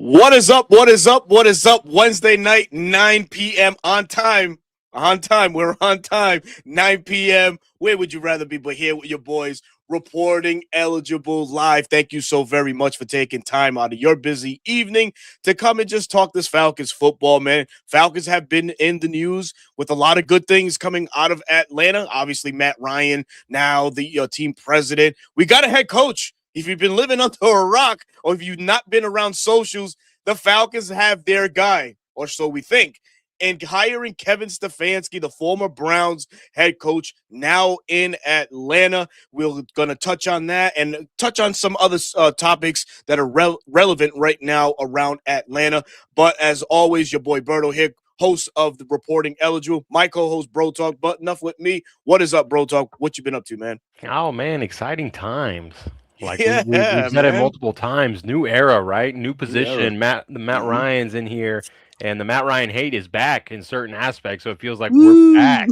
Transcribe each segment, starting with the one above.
What is up? What is up? What is up? Wednesday night, 9 p.m. on time. On time. We're on time. 9 p.m. Where would you rather be but here with your boys reporting eligible live? Thank you so very much for taking time out of your busy evening to come and just talk this Falcons football, man. Falcons have been in the news with a lot of good things coming out of Atlanta. Obviously, Matt Ryan, now the team president. We got a head coach. If you've been living under a rock or if you've not been around socials, the Falcons have their guy, or so we think. And hiring Kevin Stefanski, the former Browns head coach, now in Atlanta. We're going to touch on that and touch on some other topics that are relevant right now around Atlanta. But as always, your boy Berto here, host of the Reporting Eligible, my co-host Bro Talk. But enough with me. What is up, Bro Talk? What you been up to, man? Oh man, exciting times. Like we've Yeah, said it man. multiple times. New era, right? New New era. position. Matt Mm-hmm. Ryan's in here, and the Matt Ryan hate is back in certain aspects. So it feels like we're Woo! back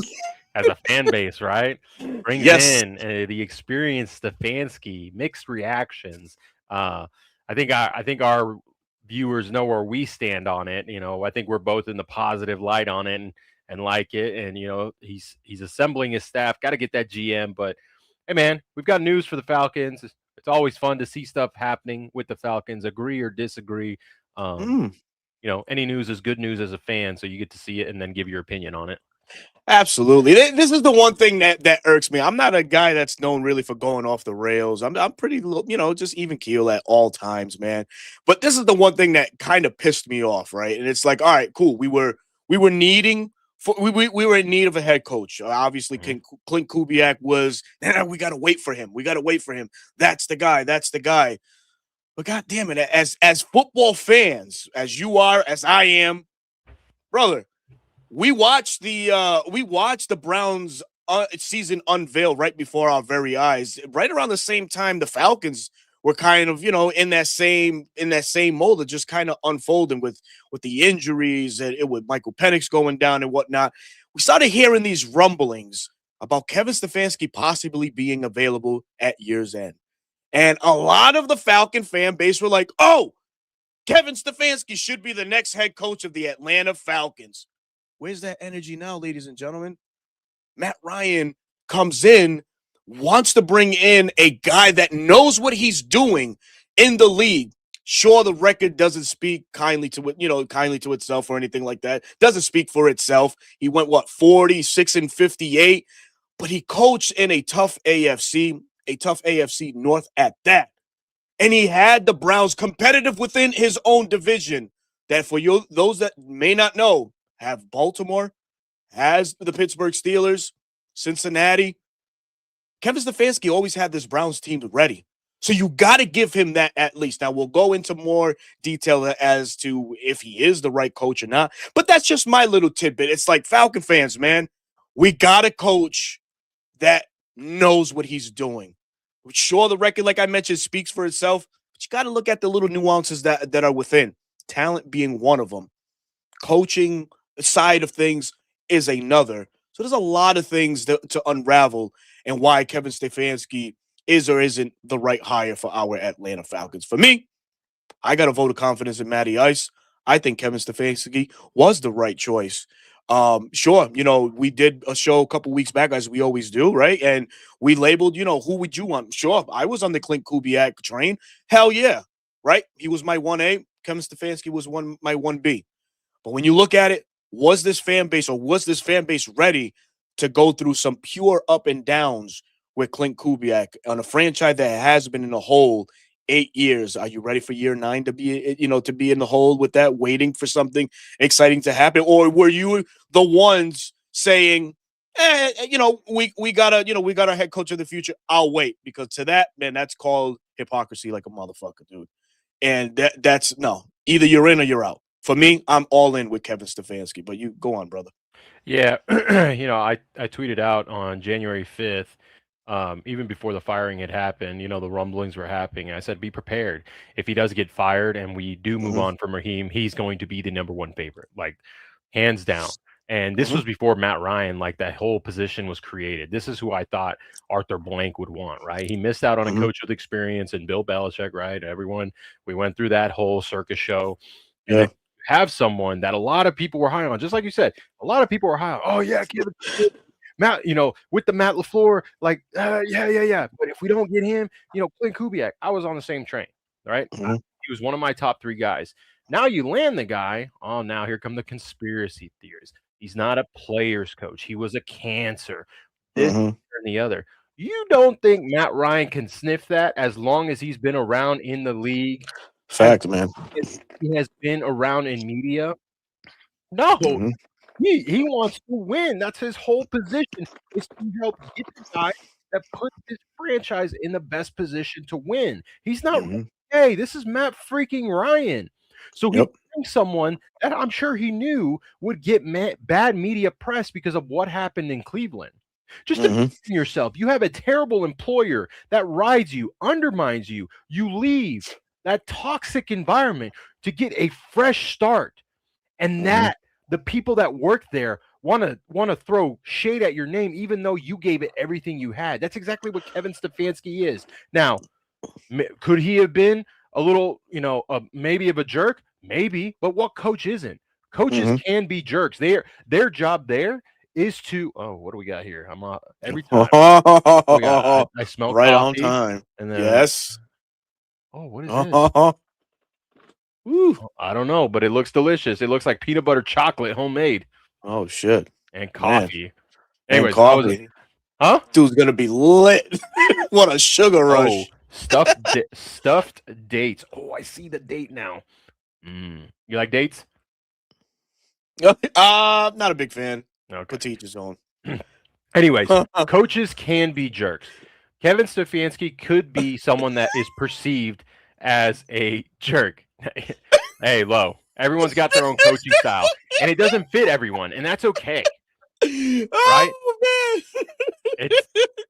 as a fan base, right? Brings Yes. in the experienced Stefanski, mixed reactions. I think our viewers know where we stand on it. I think we're both in the positive light on it and like it. And he's assembling his staff. Got to get that GM, but hey man, we've got news for the Falcons. It's always fun to see stuff happening with the Falcons, agree or disagree. Um, Mm. any news is good news as a fan, so you get to see it and then give your opinion on it. Absolutely. This is the one thing that irks me. I'm not a guy that's known really for going off the rails. I'm pretty, just even keel at all times, man. But this is the one thing that kind of pissed me off, right? And it's like, all right, cool. We were needing for we were in need of a head coach. Obviously, Mhm. Clint Kubiak was. Nah, we got to wait for him. We got to wait for him. That's the guy. That's the guy. But god damn it, as football fans, as you are, as I am, brother, we watched the Browns season unveil right before our very eyes. Right around the same time, the Falcons were kind of in that same mold of just kind of unfolding with the injuries and it with Michael Penix going down and whatnot. We started hearing these rumblings about Kevin Stefanski possibly being available at year's end, and a lot of the Falcon fan base were like, "Oh, Kevin Stefanski should be the next head coach of the Atlanta Falcons." Where's that energy now, ladies and gentlemen? Matt Ryan comes in, wants to bring in a guy that knows what he's doing in the league. Sure, the record doesn't speak kindly to itself or anything like that. Doesn't speak for itself. He went 46-58, but he coached in a tough AFC North at that. And he had the Browns competitive within his own division. That for you, those that may not know, have Baltimore, has the Pittsburgh Steelers, Cincinnati. Kevin Stefanski always had this Browns team ready. So you got to give him that at least. Now, we'll go into more detail as to if he is the right coach or not. But that's just my little tidbit. It's like Falcon fans, man, we got a coach that knows what he's doing. Sure, the record, like I mentioned, speaks for itself, but you got to look at the little nuances that are within. Talent being one of them. Coaching side of things is another. So there's a lot of things to unravel and why Kevin Stefanski is or isn't the right hire for our Atlanta Falcons. For me, I got a vote of confidence in Matty Ice. I think Kevin Stefanski was the right choice. Sure, we did a show a couple weeks back, as we always do, right? And we labeled, who would you want? Sure, I was on the Clint Kubiak train. Hell yeah, right? He was my 1A. Kevin Stefanski was my 1B. But when you look at it, was this fan base ready to go through some pure up and downs with Clint Kubiak on a franchise that has been in the hole 8 years? Are you ready for year 9 to be in the hole with that, waiting for something exciting to happen? Or were you the ones saying, we got a head coach of the future. I'll wait, because to that, man, that's called hypocrisy like a motherfucker, dude. And that's no. Either you're in or you're out. For me, I'm all in with Kevin Stefanski. But you go on, brother. Yeah, I tweeted out on January 5th, even before the firing had happened. The rumblings were happening. I said, be prepared. If he does get fired and we do move Mhm. on from Raheem, he's going to be the number one favorite, like hands down. And this was before Matt Ryan, like that whole position was created. This is who I thought Arthur Blank would want, right? He missed out on a coach with experience and Bill Belichick, right? We went through that whole circus show. And then have someone that a lot of people were high on, just like you said, a lot of people were high on. Oh, yeah, Matt, with the Matt LaFleur, like, yeah. But if we don't get him, Clint Kubiak, I was on the same train, right? He was one of my top 3 guys. Now you land the guy. Oh, now here come the conspiracy theories. He's not a player's coach. He was a cancer. This and the other. You don't think Matt Ryan can sniff that as long as he's been around in the league? Fact, man. He has been around in media. No. He wants to win. That's his whole position, is to help get the guy that puts his franchise in the best position to win. He's not, hey, this is Matt freaking Ryan. So he brings someone that I'm sure he knew would get bad media press because of what happened in Cleveland. Just imagine yourself. You have a terrible employer that rides you, undermines you. You leave that toxic environment to get a fresh start. And that the people that work there want to throw shade at your name, even though you gave it everything you had. That's exactly what Kevin Stefanski is. Now, could he have been a little, maybe of a jerk? Maybe, but what coach isn't? Coaches can be jerks. Their job there is to. Oh, what do we got here? I'm every time. I smell right coffee, on time. And then, yes. Oh, what is this? Ooh, I don't know, but it looks delicious. It looks like peanut butter chocolate, homemade. Oh shit! And coffee. Anyways, coffee. Huh? Dude's gonna be lit. What a sugar rush! Stuffed dates. Oh, I see the date now. You like dates? Not a big fan. Okay. But teach his own. Anyways, coaches can be jerks. Kevin Stefanski could be someone that is perceived as a jerk. Hey, Lo, everyone's got their own coaching style, and it doesn't fit everyone, and that's okay. Right? Oh, man.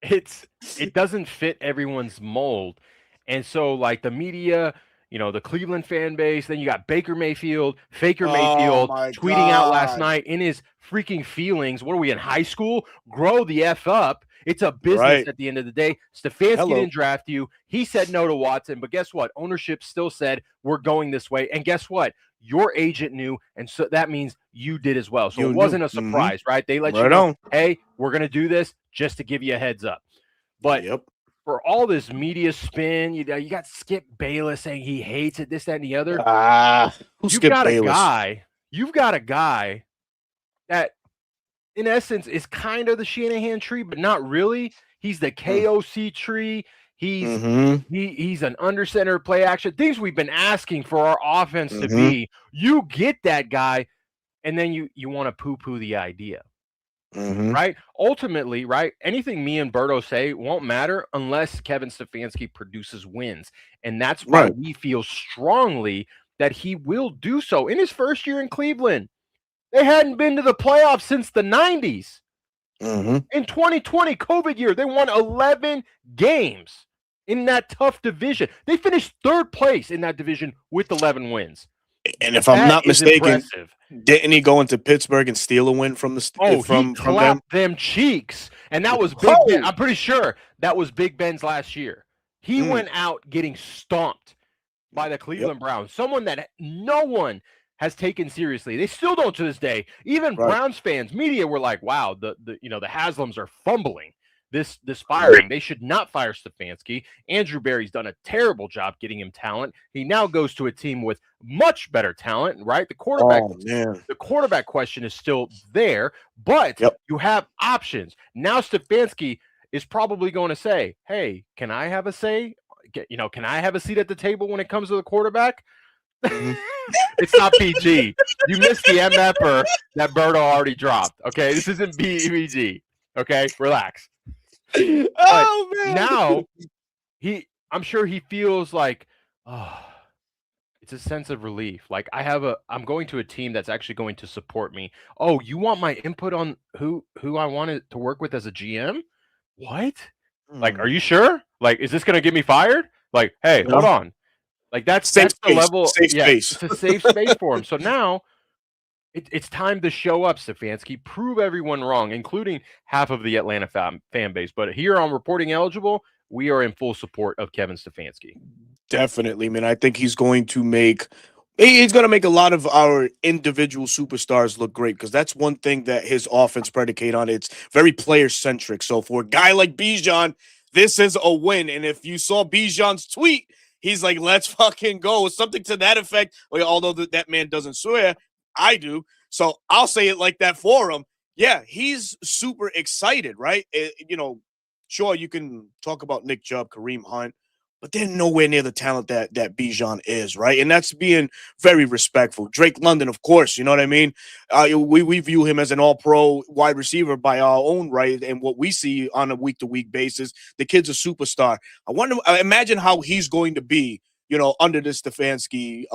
It doesn't fit everyone's mold. And so, like, the media, the Cleveland fan base, then you got Baker Mayfield, Mayfield tweeting out last night in his freaking feelings. What are we in high school? Grow the F up. It's a business at the end of the day. Stefanski didn't draft you. He said no to Watson, but guess what? Ownership still said we're going this way. And guess what? Your agent knew, and so that means you did as well. So it wasn't a surprise, right? They let you know, hey, we're going to do this just to give you a heads up. But for all this media spin, you got Skip Bayless saying he hates it, this, that, and the other. You've got a guy that, in essence, is kind of the Shanahan tree, but not really. He's the KOC tree. He's an under center play action. Things we've been asking for our offense to be. You get that guy, and then you want to poo-poo the idea. Right? Ultimately, right? Anything me and Berto say won't matter unless Kevin Stefanski produces wins. And that's why we feel strongly that he will do so in his first year in Cleveland. They hadn't been to the playoffs since the 90s. In 2020, COVID year, they won 11 games in that tough division. They finished 3rd place in that division with 11 wins. And if I'm not mistaken, didn't he go into Pittsburgh and steal a win from from them cheeks? And that was Big Ben. I'm pretty sure that was Big Ben's last year. He went out getting stomped by the Cleveland Browns, someone that no one has taken seriously. They still don't to this day. Even Browns fans, media were like, wow, the Haslams are fumbling this firing. They should not fire Stefanski. Andrew Berry's done a terrible job getting him talent. He now goes to a team with much better talent, right? The quarterback question is still there, but you have options. Now Stefanski is probably going to say, hey, can I have a say? Can I have a seat at the table when it comes to the quarterback? It's not PG. You missed the MFer that Berto already dropped. Okay, this isn't PG. Okay, relax. Oh man! Now I'm sure he feels like, it's a sense of relief. Like I'm going to a team that's actually going to support me. Oh, you want my input on who I wanted to work with as a GM? What? Like, are you sure? Like, is this going to get me fired? Like, hey, hold on. Like that's the level. Safe space. It's a safe space for him. So now It's time to show up, Stefanski. Prove everyone wrong, including half of the Atlanta fan base. But here on Reporting Eligible, we are in full support of Kevin Stefanski. Definitely, man. I think he's going to make a lot of our individual superstars look great because that's one thing that his offense predicate on. It's very player centric. So for a guy like Bijan, this is a win. And if you saw Bijan's tweet, he's like, "Let's fucking go," something to that effect. Well, although that man doesn't swear, I do. So I'll say it like that for him. Yeah, he's super excited, right? Sure, you can talk about Nick Chubb, Kareem Hunt, but they're nowhere near the talent that Bijan is, right? And that's being very respectful. Drake London, of course, you know what I mean? We view him as an all-pro wide receiver by our own right, and what we see on a week-to-week basis, the kid's a superstar. Imagine how he's going to be, under this Stefanski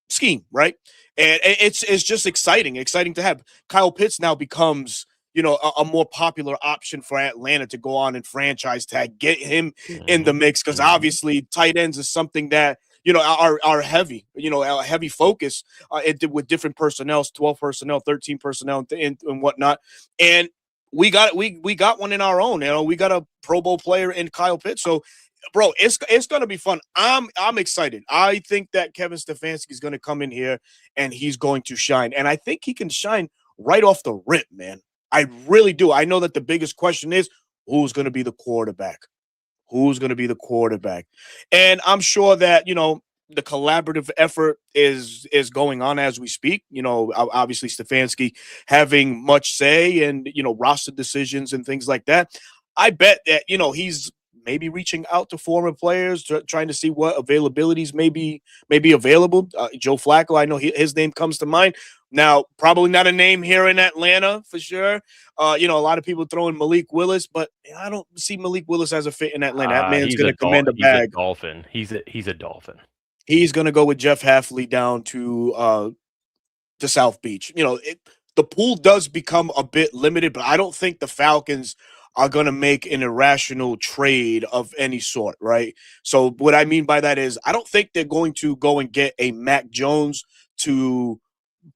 scheme, right? And it's just exciting to have. Kyle Pitts now becomes a more popular option for Atlanta to go on and franchise tag, get him in the mix because obviously tight ends is something that are heavy, a heavy focus with different personnel, 12 personnel, 13 personnel, and whatnot. And we got one in our own. We got a Pro Bowl player in Kyle Pitts, so. Bro, it's gonna be fun. I'm excited. I think that Kevin Stefanski is gonna come in here and he's going to shine, and I think he can shine right off the rip, man. I really do. I know that the biggest question is who's going to be the quarterback. Who's going to be the quarterback? And I'm sure that the collaborative effort is going on as we speak. Obviously Stefanski having much say and roster decisions and things like that. I bet that he's maybe reaching out to former players, trying to see what availabilities may be available. Joe Flacco, I know his name comes to mind. Now, probably not a name here in Atlanta for sure. A lot of people throwing Malik Willis, but I don't see Malik Willis as a fit in Atlanta. That man's going to command a bag. He's a Dolphin. He's a Dolphin. He's going to go with Jeff Hafley down to South Beach. The pool does become a bit limited, but I don't think the Falcons are going to make an irrational trade of any sort, right? So what I mean by that is I don't think they're going to go and get a Mac Jones to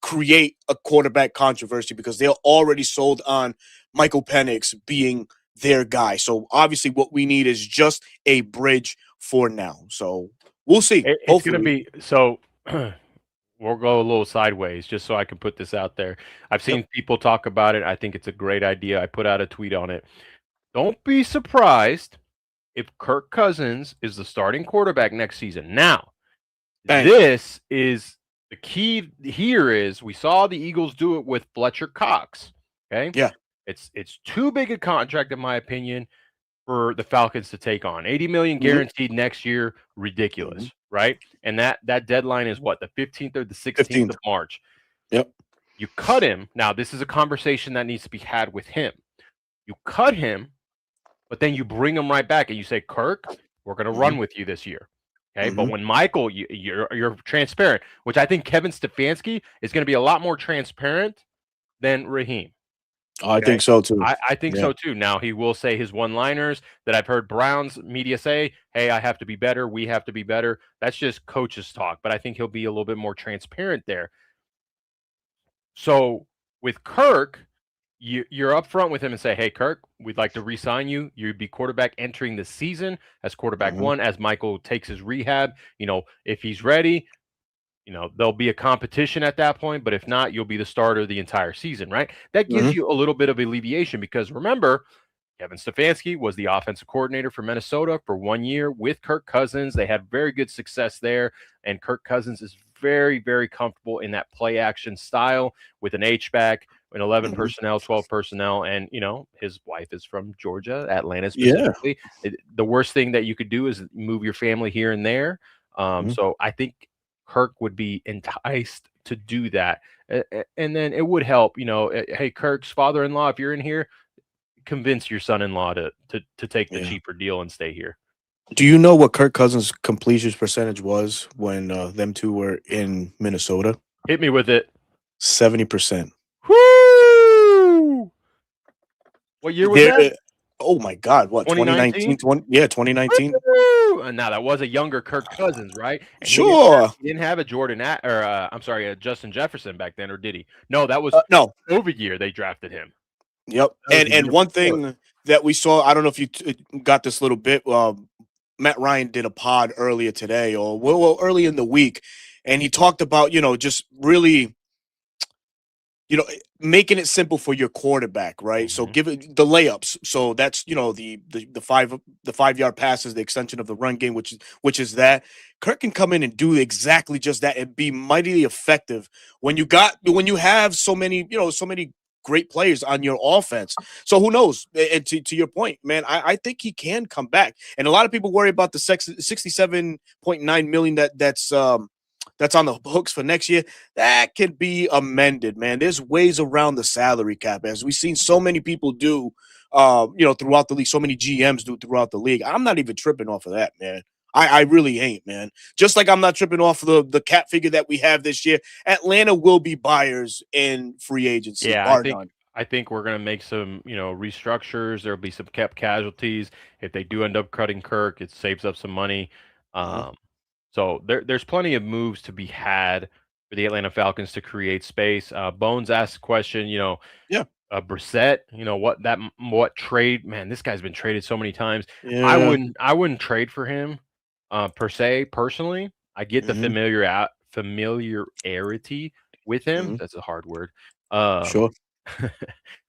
create a quarterback controversy because they're already sold on Michael Penix being their guy. So obviously what we need is just a bridge for now. So we'll see. It's going to be so we'll go a little sideways just so I can put this out there. I've seen people talk about it. I think it's a great idea. I put out a tweet on it. Don't be surprised if Kirk Cousins is the starting quarterback next season. Now, this is the key here is we saw the Eagles do it with Fletcher Cox. Okay. Yeah. It's too big a contract, in my opinion, for the Falcons to take on. $80 million guaranteed next year. Ridiculous. Right. And that deadline is what, the 15th or the 16th of March. Yep. You cut him. Now, this is a conversation that needs to be had with him. You cut him, but then you bring him right back and you say, Kirk, we're going to run with you this year. Okay. But when Michael, you're transparent, which I think Kevin Stefanski is going to be a lot more transparent than Raheem. Okay? I think so too. I think so too. Now he will say his one-liners that I've heard Browns media say, hey, I have to be better. We have to be better. That's just coaches talk, but I think he'll be a little bit more transparent there. So with Kirk, you're up front with him and say, hey, Kirk, we'd like to re-sign you. You'd be quarterback entering the season as quarterback one, as Michael takes his rehab. If he's ready, there'll be a competition at that point. But if not, you'll be the starter the entire season, right? That gives you a little bit of alleviation because remember, Kevin Stefanski was the offensive coordinator for Minnesota for 1 year with Kirk Cousins. They had very good success there. And Kirk Cousins is very, very comfortable in that play action style with an H-back, an 11 personnel, 12 personnel. And, his wife is from Georgia, Atlanta specifically. Yeah. The worst thing that you could do is move your family here and there. So I think Kirk would be enticed to do that. And then it would help, hey, Kirk's father-in-law, if you're in here, convince your son-in-law to take the cheaper deal and stay here. Do you know what Kirk Cousins' completion percentage was when them two were in Minnesota? Hit me with it. 70%. Woo! What year was that? Oh my God, what 2019? 2019? 2019. Woo! And now that was a younger Kirk Cousins, right? And Sure. he didn't have a I'm sorry, a Justin Jefferson back then, or did he? No, that was No. COVID year they drafted him. Yep. That was the And year one before. thing that we saw, I don't know if you got this little bit. Matt Ryan did a pod earlier today, or early in the week, and he talked about just really making it simple for your quarterback, right? So Mhm. give it the layups. So that's the 5 yard passes, the extension of the run game, which is that Kirk can come in and do exactly just that and be mightily effective when you have so many great players on your offense. So who knows? And to your point, man, I think he can come back. And a lot of people worry about the 67.9 million that's on the hooks for next year. That can be amended, man. There's ways around the salary cap, as we've seen so many people do, throughout the league. So many GMs do throughout the league. I'm not even tripping off of that, man. I really ain't, man. Just like I'm not tripping off of the cap figure that we have this year. Atlanta will be buyers in free agency, Yeah, bar none. I think we're gonna make some, restructures. There'll be some cap casualties. If they do end up cutting Kirk, it saves up some money. Mhm. Um, so there's plenty of moves to be had for the Atlanta Falcons to create space. Bones asked a question, Yeah, Brissett, what trade? Man, this guy's been traded so many times. yeah. I wouldn't trade for him, per se. Personally, I get the Hmm. familiarity with him. Hmm. That's a hard word. Um, Sure.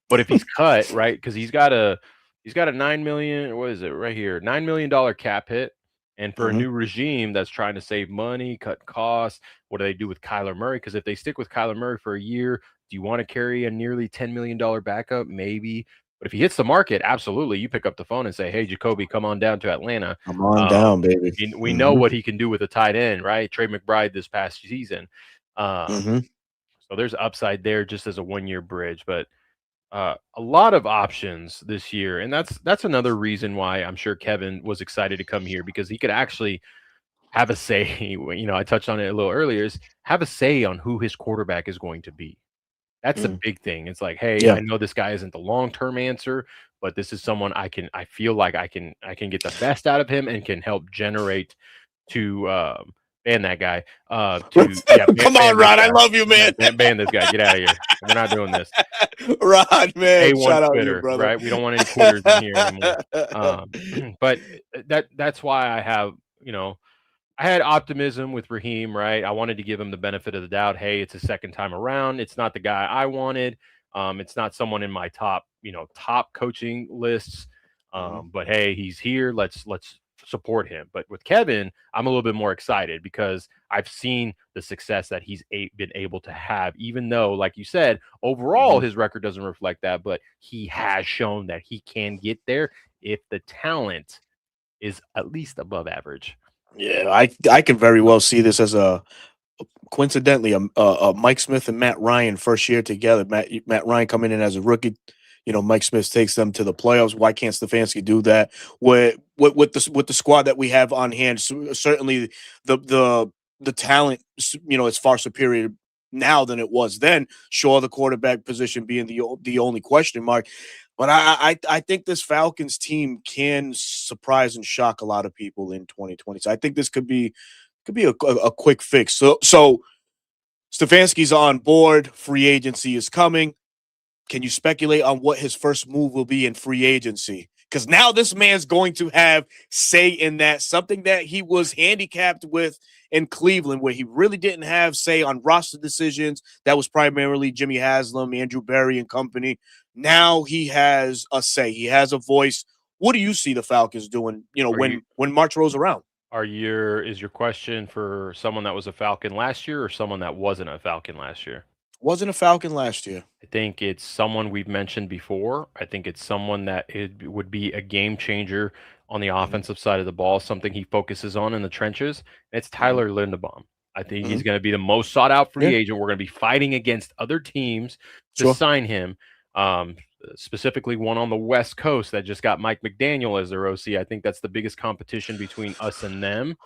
but if he's cut, right, because he's got a 9 million. What is it right here? $9 million cap hit. And for a Hmm. new regime that's trying to save money, cut costs, what do they do with Kyler Murray? Because if they stick with Kyler Murray for a year, do you want to carry a nearly $10 million backup? Maybe. But if he hits the market, absolutely, you pick up the phone and say, "Hey, Jacoby, come on down to Atlanta." Come on Um, down, baby. we know Hmm. what he can do with a tight end, right? Trey McBride this past season. Um, Hmm. so there's upside there just as a 1 year bridge. But a lot of options this year, and that's another reason why I'm sure Kevin was excited to come here, because he could actually have a say. I touched on it a little earlier. Is have a say on who his quarterback is going to be. That's the Mm. big thing. It's like, hey, Yeah. I know this guy isn't the long term answer, but this is someone I feel like I can get the best out of him and can help generate to ban that guy. To yeah, Come on, ban this Rod. I guy. love you, Yeah, man. ban this guy. Get out of here. We're not doing this. Rod, man. A1 Shout out to you, quitter, brother. right? We don't want any quitters in here anymore. Um, but that's why I had optimism with Raheem, right? I wanted to give him the benefit of the doubt. Hey, it's a second time around. It's not the guy I wanted. It's not someone in my top coaching lists. Mhm. But hey, he's here. Let's support him. But with Kevin, I'm a little bit more excited because I've seen the success that he's been able to have, even though, like you said, overall Mhm. his record doesn't reflect that. But he has shown that he can get there if the talent is at least above average. Yeah, I can very well see this as a coincidentally a Mike Smith and Matt Ryan first year together. Matt Ryan coming in as a rookie. Mike Smith takes them to the playoffs. Why can't Stefanski do that with the squad that we have on hand? Certainly, the talent, is far superior now than it was then. Sure, the quarterback position being the only question mark. But I think this Falcons team can surprise and shock a lot of people in 2020. So I think this could be a quick fix. So Stefanski's on board. Free agency is coming. Can you speculate on what his first move will be in free agency? Because now this man's going to have say in that, something that he was handicapped with in Cleveland, where he really didn't have say on roster decisions. That was primarily Jimmy Haslam, Andrew Berry, and company. Now he has a say. He has a voice. What do you see the Falcons doing? Are you When March rolls around. is your question for someone that was a Falcon last year or someone that wasn't a Falcon last year? Wasn't a Falcon last year. I think it's someone we've mentioned before. I think it's someone that it would be a game changer on the Hmm. offensive side of the ball, something he focuses on in the trenches. It's Hmm. Tyler Linderbaum. I think Hmm. he's going to be the most sought out Yeah, free agent. We're going to be fighting against other teams to sure. sign him. Um, Specifically one on the West Coast that just got Mike McDaniel as their OC. I think that's the biggest competition between us and them.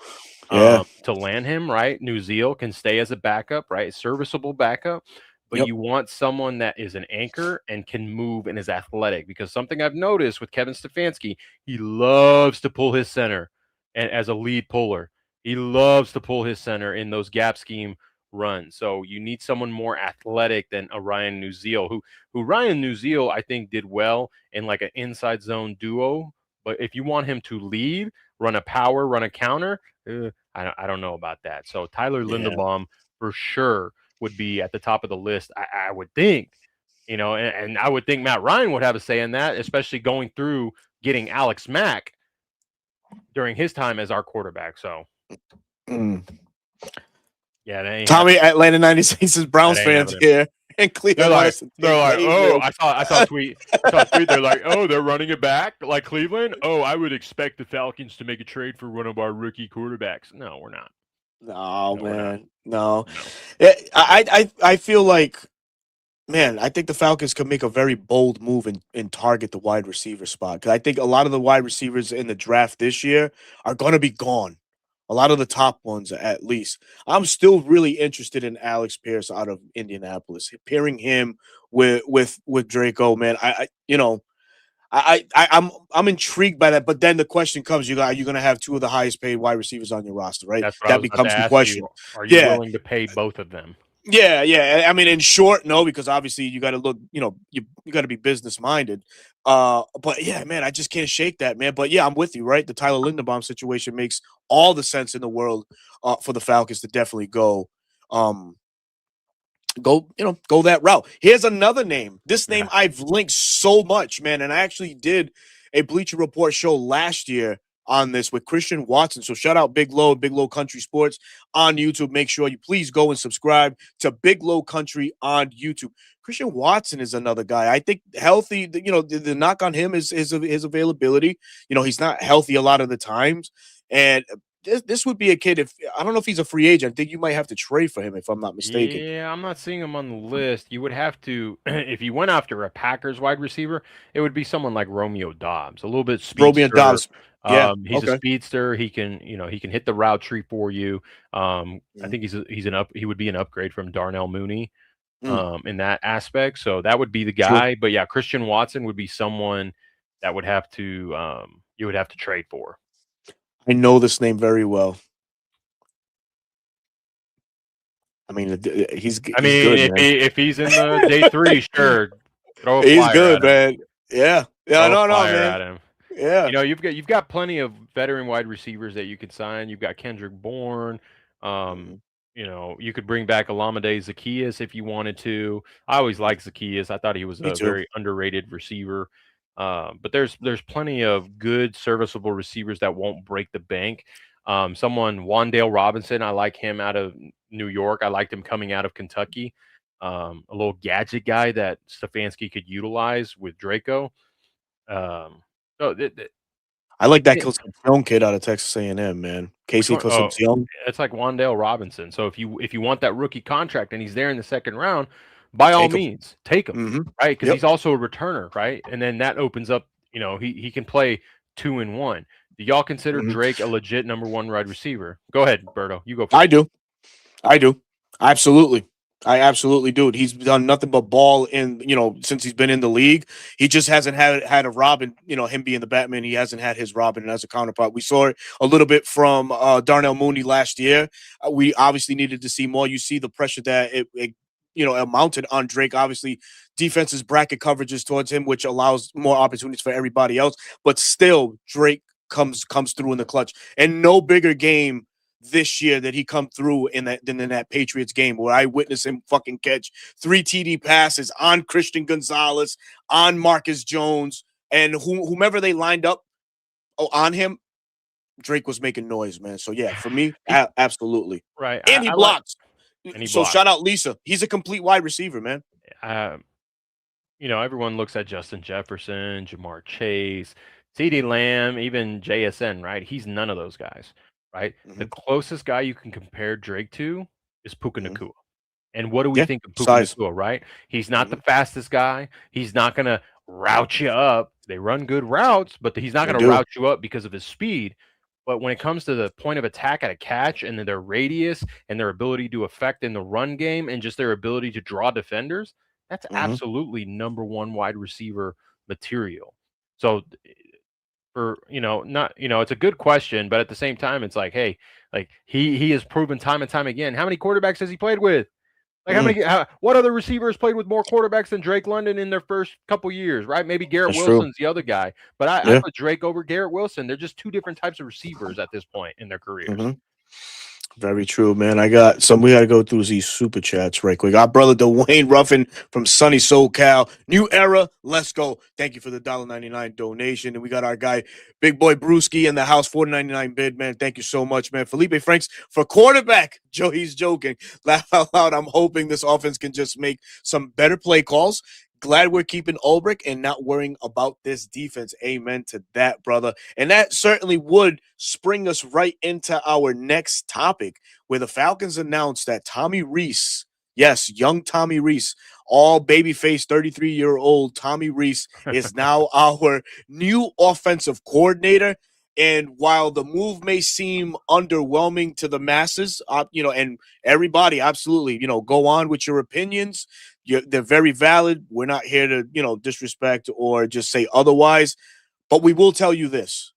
Yeah. To land him, right? New Zeal can stay as a backup, right? Serviceable backup. but Yep. you want someone that is an anchor and can move and is athletic. Because something I've noticed with Kevin Stefanski, he loves to pull his center and as a lead puller. He loves to pull his center in those gap scheme runs. So you need someone more athletic than a Ryan Nuzeel, who Ryan Nuzeel I think did well in like an inside zone duo. But if you want him to lead, run a power, run a counter, I don't know about that. So Tyler Yeah. Linderbaum for sure would be at the top of the list, I would think. And I would think Matt Ryan would have a say in that, especially going through getting Alex Mack during his time as our quarterback. So, Mm. yeah, that ain't Tommy, happening. Atlanta 96 is Browns That ain't fans happening. here, and They're Cleveland like, wants to they're take like, oh, David. I saw a tweet. I saw a tweet. They're like, oh, they're running it back like Cleveland. Oh, I would expect the Falcons to make a trade for one of our rookie quarterbacks. No, we're not. No, No, we're not. man, no. No. I feel like, man, I think the Falcons could make a very bold move and target the wide receiver spot, because I think a lot of the wide receivers in the draft this year are going to be gone. A lot of the top ones, at least. I'm still really interested in Alex Pierce out of Indianapolis. Pairing him with Draco, man. I'm intrigued by that. But then the question comes: are you going to have two of the highest paid wide receivers on your roster, right? That's what I That was about to becomes the ask question. you. Are you Yeah, willing to pay both of them? yeah. I mean, in short, no, because obviously you got to look, you got to be business minded. But yeah, man, I just can't shake that, man. But yeah, I'm with you, right? The Tyler Linderbaum situation makes all the sense in the world for the Falcons to definitely um, go that route. Here's another name. This name Yeah. I've linked so much, man, and I actually did a Bleacher Report show last year on this with Christian Watson. So shout out Big Low Country Sports on YouTube. Make sure you please go and subscribe to Big Low Country on YouTube. Christian Watson is another guy. I think healthy, the knock on him is his availability. He's not healthy a lot of the times. And this would be a kid, if I don't know if he's a free agent. I think you might have to trade for him if I'm not mistaken. Yeah, I'm not seeing him on the list. You would have to, if you went after a Packers wide receiver, it would be someone like Romeo Dobbs, a little bit Romeo speedster. Dobbs. Yeah. He's a Okay. speedster. He can hit the route tree for you. I Mm. think he would be an upgrade from Darnell Mooney, Mm. in that aspect. So that would be the True. guy. But yeah, Christian Watson would be someone that would have to, you would have to trade for. I know this name very well. I mean, he's I he's mean, good, man. if he's in the day three, sure, throw a He's flyer good, at him. man. Yeah. Yeah. Throw a No, flyer man. at him. Yeah. You've got plenty of veteran wide receivers that you could sign. You've got Kendrick Bourne. Mhm. You could bring back Olamide Zaccheaus if you wanted to. I always liked Zaccheaus. I thought he was Me a too. very underrated receiver. But there's plenty of good, serviceable receivers that won't break the bank. Someone Wandale Robinson, I like him out of New York. I liked him coming out of Kentucky. A little gadget guy that Stefanski could utilize with Draco. Um, so I like that yeah, Concepcion kid out of Texas A&M, man. which Casey one? Oh, Concepcion. it's like Wandale Robinson. So if you want that rookie contract and he's there in the second round, by all Take him. means, take him, Mm-hmm. right? Because Yep. he's also a returner, right? And then that opens up, he can play 2-1. Do y'all consider Mm-hmm. Drake a legit number one wide receiver? Go ahead, Berto. You go I first. do. I do. Absolutely. I absolutely do. He's done nothing but ball since he's been in the league. He just hasn't had a Robin, him being the Batman. He hasn't had his Robin as a counterpart. We saw it a little bit from Darnell Mooney last year. We obviously needed to see more. You see the pressure that it mounted on Drake. Obviously, defenses bracket coverages towards him, which allows more opportunities for everybody else. But still, Drake comes through in the clutch. And no bigger game this year that he come through in that Patriots game, where I witnessed him fucking catch 3 TD passes on Christian Gonzalez, on Marcus Jones, and whomever they lined up on him. Drake was making noise, man. So yeah, for me, He absolutely. right. And he I like blocks. and he So blocks. shout out Lisa. He's a complete wide receiver, man. Uh, Everyone looks at Justin Jefferson, Jamar Chase, CeeDee Lamb, even JSN, right? He's none of those guys, right? The Mm-hmm. closest guy you can compare Drake to is Puka Mm-hmm. Nacua. And what do we Yeah, think of Puka size. Nacua, right? He's not Mm-hmm. the fastest guy. He's not going to route you up. They run good routes, but he's not They going to do. route you up because of his speed. But when it comes to the point of attack at a catch and then their radius and their ability to affect in the run game and just their ability to draw defenders, that's Hmm. absolutely number one wide receiver material. So for not it's a good question, but at the same time, it's like, hey, like he has proven time and time again. How many quarterbacks has he played with? Like Hmm. what other receivers played with more quarterbacks than Drake London in their first couple years, right? Maybe Garrett That's true. Wilson's the other guy, but I Yeah. put Drake over Garrett Wilson. They're just two different types of receivers at this point in their careers. Hmm. Very true, man. I got some. We got to go through these super chats right quick. Our brother Dwayne Ruffin from sunny SoCal, new era. Let's go. Thank you for the $1.99 donation. And we got our guy, Big Boy Brewski in the house, 4.99 bid, man. Thank you so much, man. Felipe Franks for quarterback. Joe, he's joking. Laugh out loud. I'm hoping this offense can just make some better play calls. Glad we're keeping Ulbrich and not worrying about this defense. Amen to that, brother. And that certainly would spring us right into our next topic, where the Falcons announced that Tommy Rees, yes, young Tommy Rees, all babyface 33-year-old Tommy Rees, is now our new offensive coordinator. And while the move may seem underwhelming to the masses, and everybody, absolutely, go on with your opinions. They're very valid. We're not here to, disrespect or just say otherwise. But we will tell you this: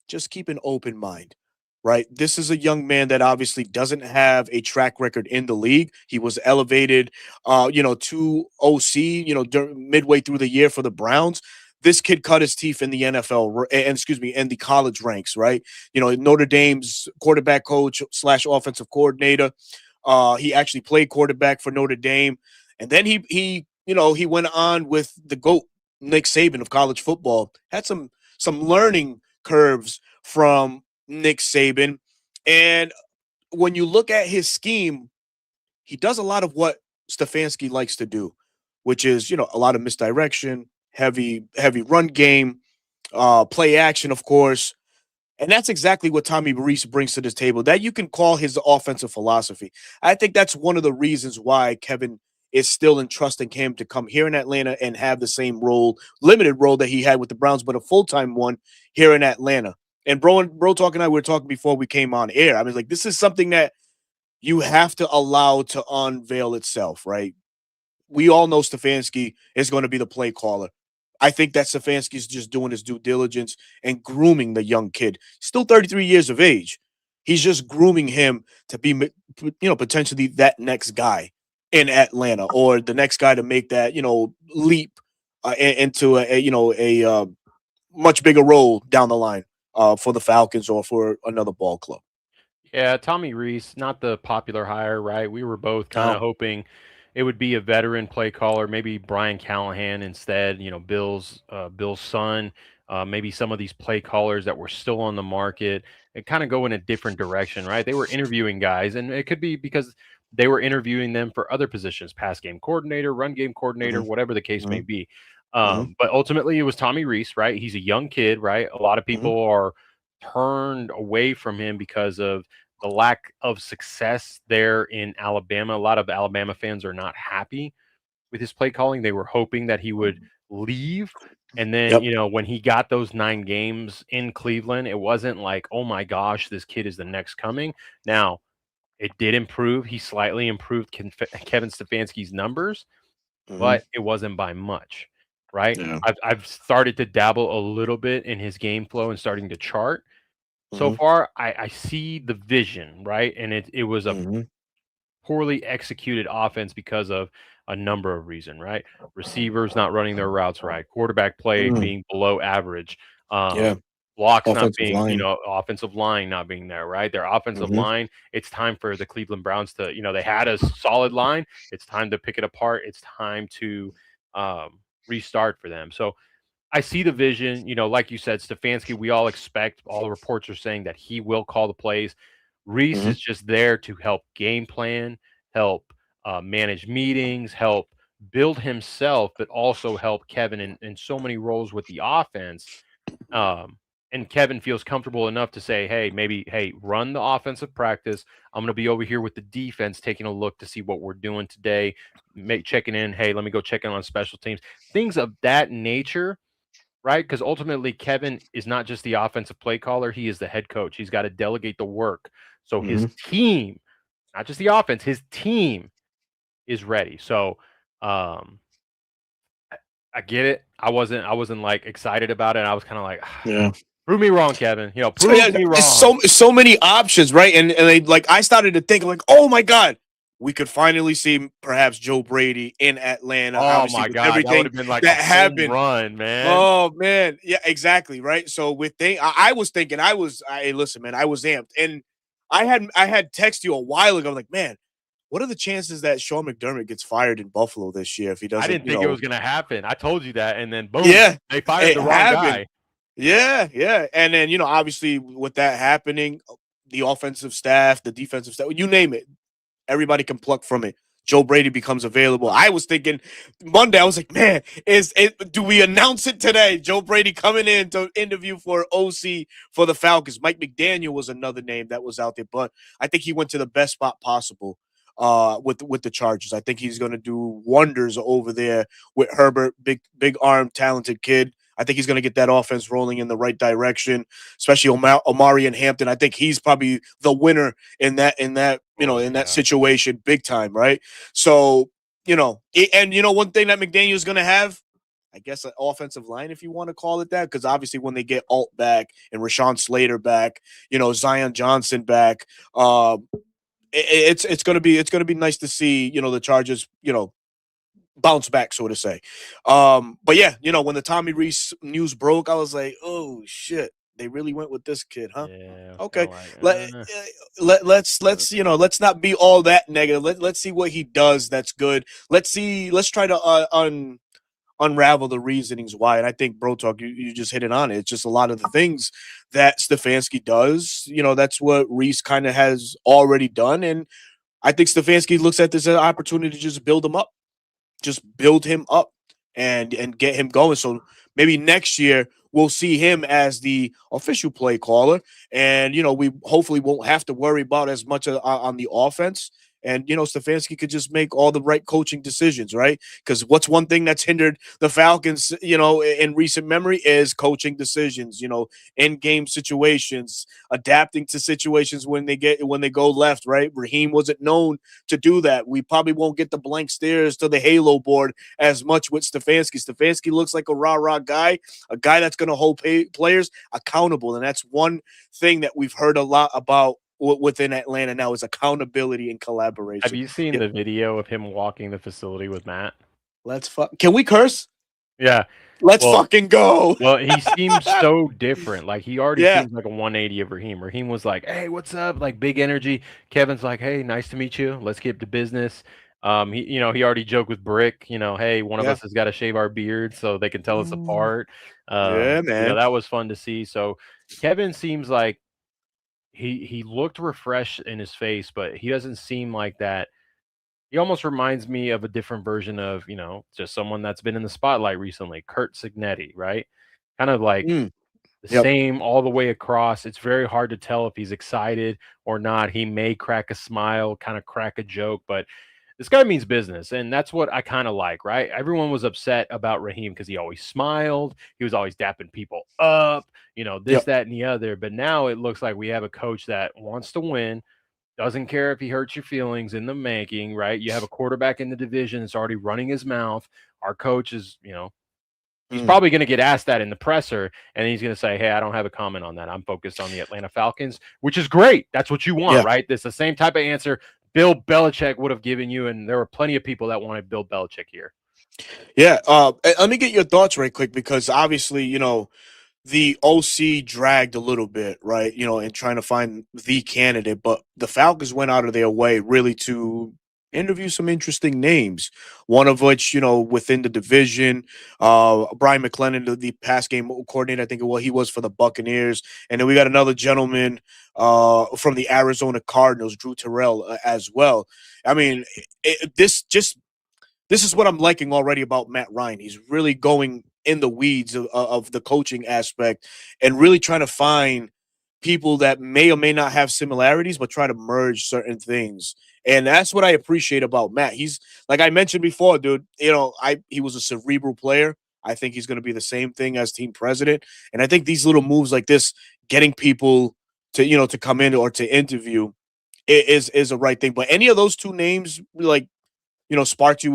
just keep an open mind, right? This is a young man that obviously doesn't have a track record in the league. He was elevated, to OC, midway through the year for the Browns. This kid cut his teeth in the NFL, and excuse me, in the college ranks, right? Notre Dame's quarterback coach slash offensive coordinator. He actually played quarterback for Notre Dame, and then he went on with the GOAT, Nick Saban of college football. Had some learning curves from Nick Saban. And when you look at his scheme, he does a lot of what Stefanski likes to do, which is, a lot of misdirection, heavy run game, play action, of course. And that's exactly what Tommy Reese brings to this table. That you can call his offensive philosophy. I think that's one of the reasons why Kevin is still entrusting him to come here in Atlanta and have the same role, limited role that he had with the Browns, but a full-time one here in Atlanta. And bro talk and I were talking before we came on air. I mean, like, this is something that you have to allow to unveil itself, right? We all know Stefanski is going to be the play caller. I think that Stefanski's just doing his due diligence and grooming the young kid. Still 33 years of age. He's just grooming him to be, potentially that next guy in Atlanta, or the next guy to make that, leap into a much bigger role down the line for the Falcons or for another ball club. Yeah, Tommy Reese, not the popular hire, right? We were both kind of No. hoping it would be a veteran play caller, maybe Brian Callahan instead. Bill's son, maybe some of these play callers that were still on the market, and kind of go in a different direction, right? They were interviewing guys, and it could be because they were interviewing them for other positions, pass game coordinator, run game coordinator, Hmm. whatever the case may Hmm. be. Hmm. But ultimately, it was Tommy Reese, right? He's a young kid, right? A lot of Hmm. people are turned away from him because of the lack of success there in Alabama. A lot of Alabama fans are not happy with his play calling. They were hoping that he would leave. And then, Yep. when he got those 9 games in Cleveland, it wasn't like, oh my gosh, this kid is the next coming. Now, it did improve. He slightly improved Kevin Stefanski's numbers, Hmm. but it wasn't by much, right? Yeah. I've started to dabble a little bit in his game flow and starting to chart. So Hmm. far, I see the vision, right? And it was a Hmm. poorly executed offense because of a number of reasons, right? Receivers not running their routes right, quarterback play Hmm. being below average, Yeah. blocks not Offensive being, line. offensive line not being there, right? Their offensive Hmm. line, it's time for the Cleveland Browns to, they had a solid line. It's time to pick it apart. It's time to restart for them. So I see the vision. Like you said, Stefanski, we all expect, all the reports are saying that he will call the plays. Reese Hmm. is just there to help game plan, help manage meetings, help build himself, but also help Kevin in so many roles with the offense. Um, and Kevin feels comfortable enough to say, hey, maybe, hey, run the offensive practice. I'm going to be over here with the defense, taking a look to see what we're doing today, checking in. Hey, let me go check in on special teams, things of that nature. right? Because ultimately, Kevin is not just the offensive play caller; he is the head coach. He's got to delegate the work, so his Hmm. team, not just the offense, his team is ready. So, um, I get it. I wasn't like excited about it. I was kind of like, Yeah. prove me wrong, Kevin. So yeah, Prove me it's wrong. so many options, right? And they, like, I started to think like, oh my god, we could finally see perhaps Joe Brady in Atlanta. Oh Obviously, my with god, that would everything have been like a that home happened. run, man. Oh man, yeah, exactly, right. So I was thinking, listen, man, I was amped, and I had texted you a while ago, like, man, what are the chances that Sean McDermott gets fired in Buffalo this year if he I doesn't, didn't think it was gonna happen. I told you that, and then boom, yeah, they fired it the wrong happened. guy. Yeah, yeah. And then, obviously with that happening, the offensive staff, the defensive staff, you name it, everybody can pluck from it. Joe Brady becomes available. I was thinking Monday, I was like, man, do we announce it today? Joe Brady coming in to interview for OC for the Falcons. Mike McDaniel was another name that was out there, but I think he went to the best spot possible with the Chargers. I think he's gonna do wonders over there with Herbert, big arm, talented kid. I think he's going to get that offense rolling in the right direction, especially Omari and Hampton. I think he's probably the winner Oh in that yeah. situation, big time, right? So, and one thing that McDaniel is going to have, I guess, an offensive line, if you want to call it that, because obviously when they get Alt back and Rashawn Slater back, Zion Johnson back, it's gonna be nice to see the Chargers bounce back, so to say. But yeah, when the Tommy Reese news broke, I was like, oh shit, they really went with this kid, huh? Yeah, I was kind Okay, of like, let's not be all that negative. Let's see what he does. That's good. Let's try to unravel the reasonings why. And I think, Bro Talk, you just hit it on it. It's just a lot of the things that Stefanski does. That's what Reese kind of has already done, and I think Stefanski looks at this as an opportunity to just build him up and get him going. So maybe next year we'll see him as the official play caller, and we hopefully won't have to worry about as much on the offense. And Stefanski could just make all the right coaching decisions, right? Because what's one thing that's hindered the Falcons, in recent memory is coaching decisions. In game situations, adapting to situations when they go left, right? Raheem wasn't known to do that. We probably won't get the blank stares to the Halo board as much with Stefanski. Stefanski looks like a rah-rah guy, a guy that's going to hold players accountable. And that's one thing that we've heard a lot about within Atlanta now is accountability and have collaboration. you seen Yeah, the video of him walking the facility with Matt? Can we curse? Yeah. Let's Well, fucking go. well, he seems so different. Like he already Yeah. seems like a 180 of Raheem. Raheem was like, "Hey, what's up?" Like big energy. Kevin's like, "Hey, nice to meet you. Let's get to business." He already joked with Brick. Hey, one of Yeah. us has got to shave our beards so they can tell us Mm. apart. Yeah, man. That was fun to see. So Kevin seems like he looked refreshed in his face, but he doesn't seem like that. He almost reminds me of a different version of, just someone that's been in the spotlight recently, Kurt Signetti, right? Kind of like Mm. the Yep. same all the way across. It's very hard to tell if he's excited or not. He may crack a smile, kind of crack a joke, but this guy means business. And that's what I kind of like, right? Everyone was upset about Raheem because he always smiled. He was always dapping people up, this, Yep. that, and the other. But now it looks like we have a coach that wants to win, doesn't care if he hurts your feelings in the making, right? You have a quarterback in the division that's already running his mouth. Our coach is, he's Mm. probably going to get asked that in the presser, and he's going to say, "Hey, I don't have a comment on that. I'm focused on the Atlanta Falcons," which is great. That's what you want, Yeah. right? That's the same type of answer Bill Belichick would have given you, and there were plenty of people that wanted Bill Belichick here. Yeah. Let me get your thoughts right quick because obviously, the OC dragged a little bit, right? In trying to find the candidate, but the Falcons went out of their way really to interview some interesting names. One of which, within the division, Brian McClellan, the pass game coordinator, I think he was for the Buccaneers, and then we got another gentleman from the Arizona Cardinals, Drew Terrell, as well. I mean, this is what I'm liking already about Matt Ryan. He's really going in the weeds of the coaching aspect and really trying to find people that may or may not have similarities, but try to merge certain things. And that's what I appreciate about Matt. He's like I mentioned before, dude. He was a cerebral player. I think he's going to be the same thing as team president. And I think these little moves like this, getting people to to come in or to interview, is a right thing. But any of those two names, like sparked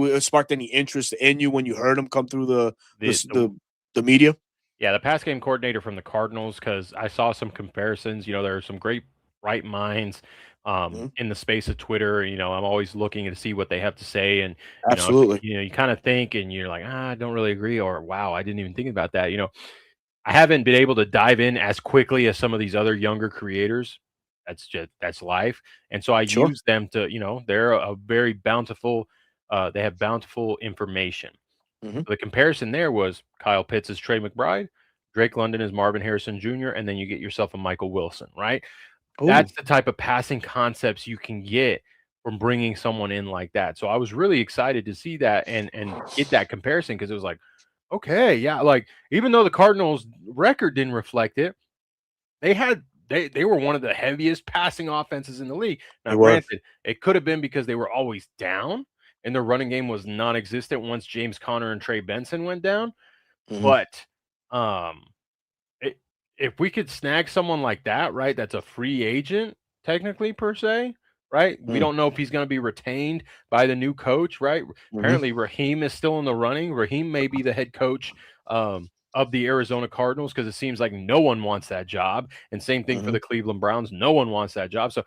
any interest in you when you heard them come through the The, the the media? Yeah, the pass game coordinator from the Cardinals, because I saw some comparisons. There are some great bright minds Mhm. in the space of Twitter. I'm always looking to see what they have to say, and Absolutely. you kind of think, and you're like, I don't really agree, or wow, I didn't even think about that. I haven't been able to dive in as quickly as some of these other younger creators. That's life, and so I Sure. use them to, they're a very bountiful. They have bountiful information. Hmm. The comparison there was Kyle Pitts is Trey McBride, Drake London is Marvin Harrison Jr., and then you get yourself a Michael Wilson, right? Oh, That's the type of passing concepts you can get from bringing someone in like that. So I was really excited to see that and get that comparison, because it was like, okay, yeah, like even though the Cardinals record didn't reflect it, they were one of the heaviest passing offenses in the league. they Now, were. granted, it could have been because they were always down and their running game was non-existent once James Conner and Trey Benson went down. Hmm. But um, it, if we could snag someone like that, right, that's a free agent technically per se, right? We don't know if he's going to be retained by the new coach, right? Hmm. Apparently, Raheem is still in the running. Raheem may be the head coach of the Arizona Cardinals, because it seems like no one wants that job. And same thing for Hmm. the Cleveland Browns. No one wants that job. So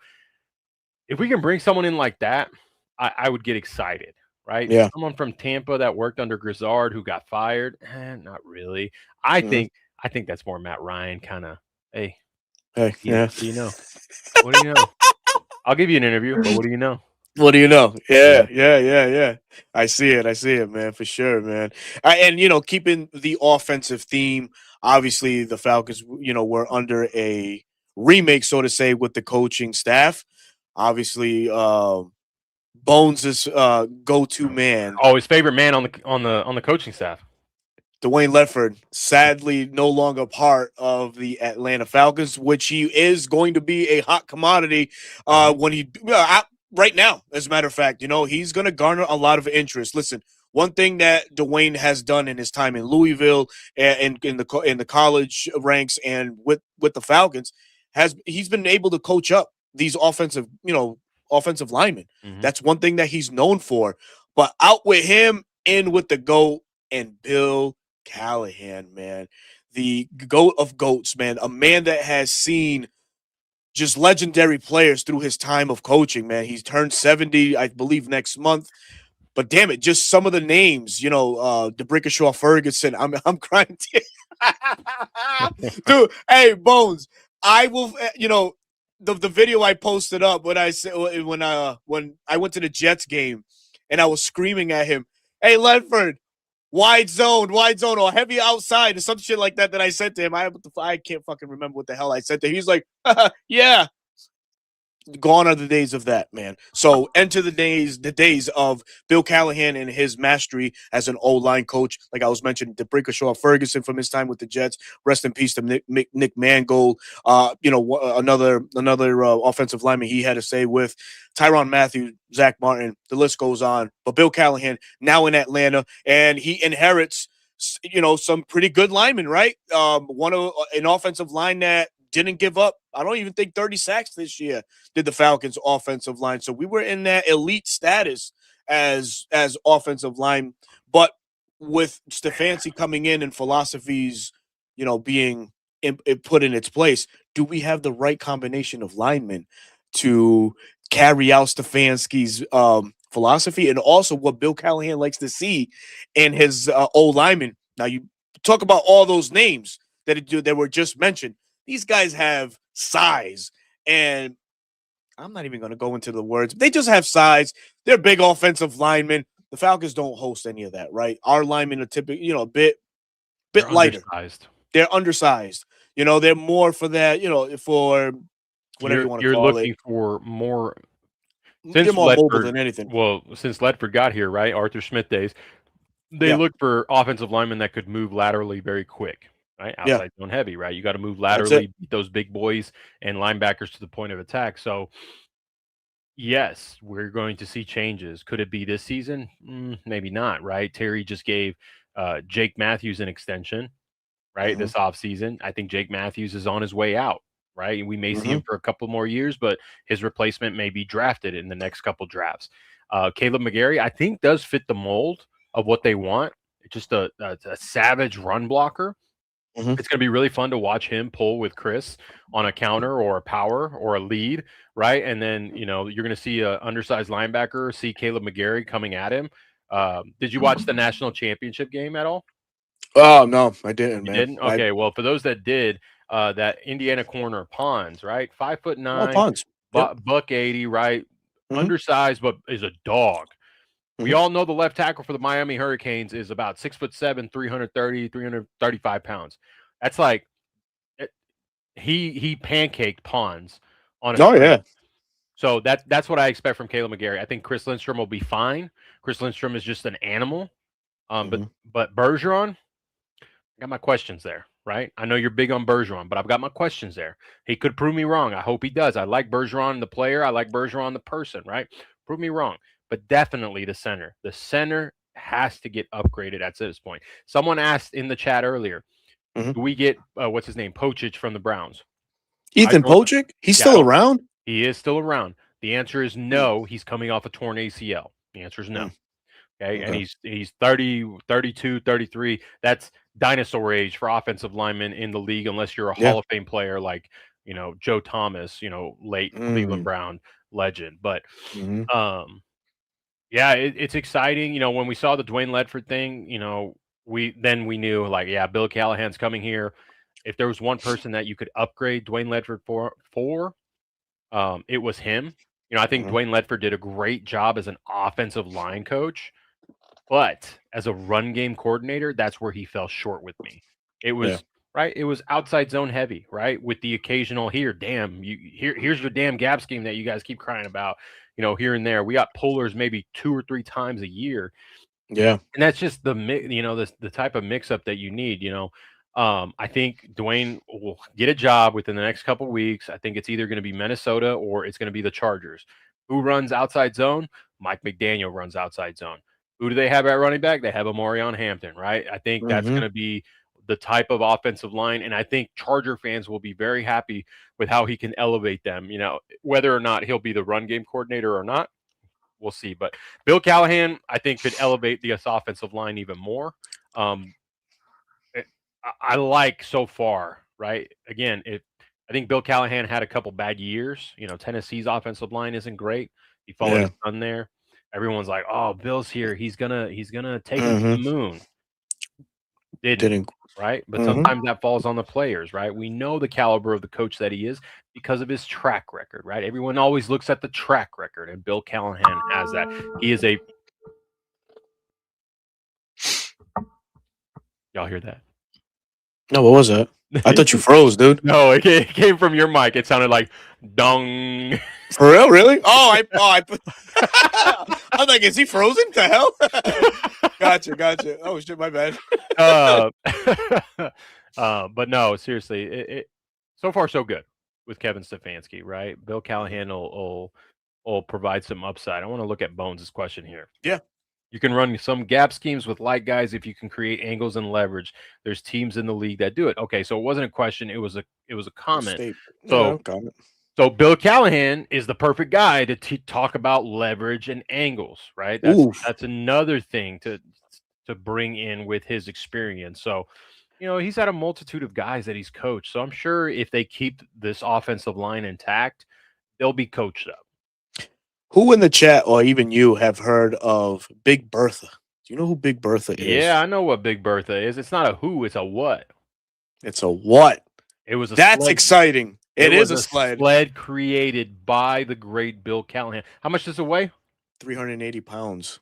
if we can bring someone in like that, I would get excited, right? Yeah. Someone from Tampa that worked under Grizzard who got fired, not really. I Hmm. think I think that's more Matt Ryan kind of. Hey, Hey, yeah. what do you know? What do you know? I'll give you an interview, but what do you know? What do you know? Yeah. Yeah, yeah, yeah, yeah. I see it. I see it, man, for sure, man. And keeping the offensive theme, obviously the Falcons, were under a remake, so to say, with the coaching staff. Obviously, Bones is go-to man. Oh, his favorite man on the coaching staff. Dwayne Ledford, sadly no longer part of the Atlanta Falcons, which he is going to be a hot commodity Mhm. when right now. As a matter of fact, he's going to garner a lot of interest. Listen, one thing that Dwayne has done in his time in Louisville and in the college ranks and with the Falcons he's been able to coach up these offensive linemen. Mhm. That's one thing that he's known for. But out with him, in with the GOAT and Bill Callahan, man, the goat of goats, man, a man that has seen just legendary players through his time of coaching, man. He's turned 70, I believe, next month. But damn it, just some of the names, DeBrickashaw Ferguson. I'm crying. Dude, hey, Bones, I will, the video I posted up when I said when I went to the Jets game and I was screaming at him, hey, Ledford, wide zone, or heavy outside, or some shit like that I said to him. I can't fucking remember what the hell I said to him. He's like, yeah, gone are the days of that, man. So enter the days of Bill Callahan and his mastery as an O-line coach. Like I was mentioning, DeBrickashaw Ferguson from his time with the Jets. Rest in peace to Nick Mangold. Another offensive lineman he had to say with Tyrann Mathieu, Zach Martin. The list goes on. But Bill Callahan now in Atlanta, and he inherits some pretty good linemen, right? One of an offensive line that didn't give up. I don't even think 30 sacks this year did the Falcons offensive line. So we were in that elite status as offensive line, but with Stefanski coming in and philosophies, being put in its place, do we have the right combination of linemen to carry out Stefanski's philosophy and also what Bill Callahan likes to see in his old linemen? Now you talk about all those names that were just mentioned. These guys have size, and I'm not even going to go into the words. They just have size. They're big offensive linemen. The Falcons don't host any of that, right? Our linemen are typically, a bit They're lighter. undersized. They're undersized. They're more for that, for whatever you want to You're call it. looking for more They're since more mobile Ledford. than anything. Well, since Ledford got here, right? Arthur Smith days. They Yeah, look for offensive linemen that could move laterally very quick, right? yeah, Outside zone heavy, right? You got to move that's it. laterally, beat those big boys and linebackers to the point of attack. So, yes, we're going to see changes. Could it be this season? Maybe not, right? Terry just gave Jake Matthews an extension, right? This offseason. I think Jake Matthews is on his way out, right? We may see him for a couple more years, but his replacement may be drafted in the next couple drafts. Caleb McGarry, I think, does fit the mold of what they want. Just a savage run blocker. It's going to be really fun to watch him pull with Chris on a counter or a power or a lead, right? And then, you're going to see an undersized linebacker, see Caleb McGarry coming at him. Did you watch the national championship game at all? Oh, no, I didn't, You man. didn't? Okay, well, for those that did, that Indiana corner, Pons, right? 5'9", Pons. Yep. buck 80, right? Undersized, but is a dog. We all know the left tackle for the Miami Hurricanes is about 6'7", 330, 335 pounds. That's like he pancaked Pons on a Oh, string. yeah. So that's what I expect from Caleb McGarry. I think Chris Lindstrom will be fine. Chris Lindstrom is just an animal. But Bergeron, I got my questions there, right? I know you're big on Bergeron, but I've got my questions there. He could prove me wrong. I hope he does. I like Bergeron the player. I like Bergeron the person, right? Prove me wrong. But definitely the center. The center has to get upgraded at this point. Someone asked in the chat earlier, do we get, what's his name, Pochich from the Browns? Ethan Pochich? He's still around? He is still around. The answer is no. He's coming off a torn ACL. The answer is no. Okay. And he's 30, 32, 33. That's dinosaur age for offensive linemen in the league, unless you're a Hall of Fame player like, Joe Thomas, late Cleveland Brown legend. But it's exciting. When we saw the Dwayne Ledford thing, we knew like, Bill Callahan's coming here. If there was one person that you could upgrade Dwayne Ledford for, it was him. I think Dwayne Ledford did a great job as an offensive line coach, but as a run game coordinator, that's where he fell short with me. It was right. It was outside zone heavy, right? With the occasional here's your damn gap scheme that you guys keep crying about, here and there. We got pullers maybe 2 or 3 times a year. Yeah. And that's just the type of mix up that you need, I think Dwayne will get a job within the next couple of weeks. I think it's either going to be Minnesota or it's going to be the Chargers. Who runs outside zone? Mike McDaniel runs outside zone. Who do they have at running back? They have Amorion Hampton, right? I think that's going to be the type of offensive line. And I think Charger fans will be very happy with how he can elevate them. Whether or not he'll be the run game coordinator or not, we'll see. But Bill Callahan, I think, could elevate the offensive line even more. I like so far, right? Again, I think Bill Callahan had a couple bad years. Tennessee's offensive line isn't great. He followed his son there. Everyone's like, "Oh, Bill's here. He's gonna take him to the moon." Didn't right? But sometimes that falls on the players, right? We know the caliber of the coach that he is because of his track record, right? Everyone always looks at the track record, and Bill Callahan has that. He is a. Y'all hear that? No, what was that? I thought you froze, dude. No, it came from your mic. It sounded like dong. For real, really? I was like, is he frozen? The hell? Gotcha. Oh shit, my bad. But no, seriously, it so far so good with Kevin Stefanski, right? Bill Callahan will provide some upside. I want to look at Bones' question here. Yeah. You can run some gap schemes with light guys if you can create angles and leverage. There's teams in the league that do it. Okay, so it wasn't a question; it was a comment. So Bill Callahan is the perfect guy to talk about leverage and angles, right? That's another thing to bring in with his experience. So, he's had a multitude of guys that he's coached. So I'm sure if they keep this offensive line intact, they'll be coached up. Who in the chat or even you have heard of Big Bertha? Do you know who Big Bertha is? Yeah, I know what Big Bertha is. It's not a who, it's a what. It's a what? It was a That's sled. Exciting. It is a sled. Sled created by the great Bill Callahan. How much does it weigh? 380 pounds.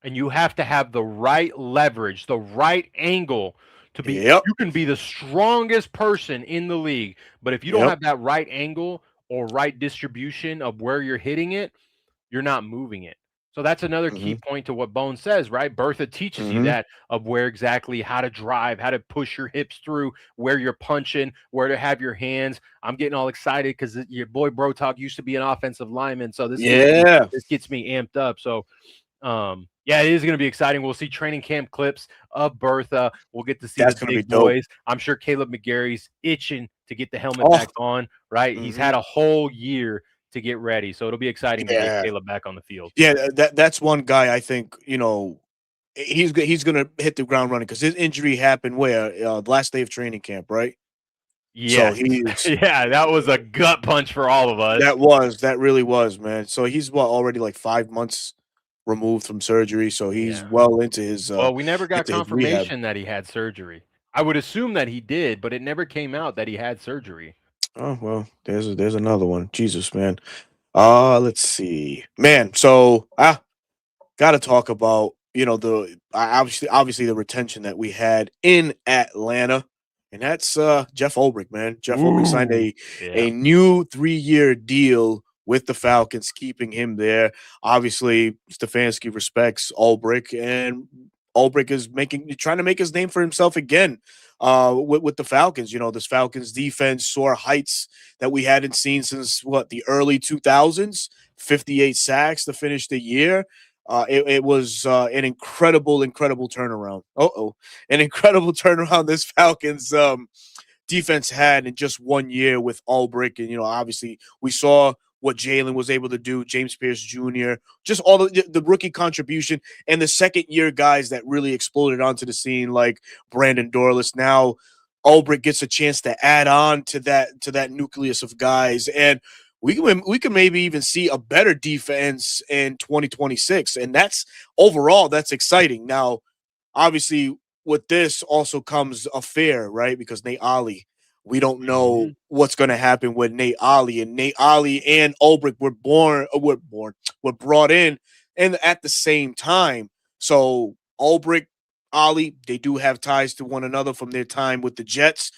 And you have to have the right leverage, the right angle to be. Yep. You can be the strongest person in the league, but if you don't have that right angle or right distribution of where you're hitting it, you're not moving it. So that's another key point to what Bones says, right? Bertha teaches you that of where exactly how to drive, how to push your hips through, where you're punching, where to have your hands. I'm getting all excited because your boy Bro Talk used to be an offensive lineman. So this gets me amped up. So Yeah, it is going to be exciting. We'll see training camp clips of Bertha. We'll get to see the That's gonna be big dope. boys. I'm sure Caleb McGarry's itching to get the helmet Oh, back on, right? He's mhm. had a whole year to get ready. So it'll be exciting to get Yeah. Caleb back on the field. Yeah, that's one guy I think, he's gonna hit the ground running because his injury happened where, the last day of training camp, right? So Yes. he's Yeah, that was a gut punch for all of us. that really was, man. So he's already like 5 months removed from surgery, so he's Yeah. well into his, Well, we never got rehab. confirmation that he had surgery. I would assume that he did, but it never came out that he had surgery. Oh, well, there's another one. Jesus, man. Let's see. Man, so, gotta talk about, obviously the retention that we had in Atlanta, and that's, Jeff Ulbrich, man. Jeff Ulbrich signed Ooh. a Yeah. a new 3-year deal with the Falcons, keeping him there. Obviously, Stefanski respects Ulbrich, and Ulbrich is trying to make his name for himself again, with the Falcons. This Falcons defense soar heights that we hadn't seen since the early 2000s. 58 sacks to finish the year. It was an incredible turnaround. An incredible turnaround this Falcons defense had in just 1 year with Ulbrich. And, obviously we saw what Jalen was able to do, James Pierce Jr., just all the rookie contribution and the second year guys that really exploded onto the scene like Brandon Dorless. Now Ulbrich gets a chance to add on to that nucleus of guys, and we can maybe even see a better defense in 2026, and that's exciting. Now, obviously, with this also comes a fear, right? Because Nate Ollie, we don't know Mhm. what's going to happen with Nate Ollie, and Nate Ollie and Ulbrich were brought in, and at the same time. So Ulbrich, Ollie, they do have ties to one another from their time with the Jets.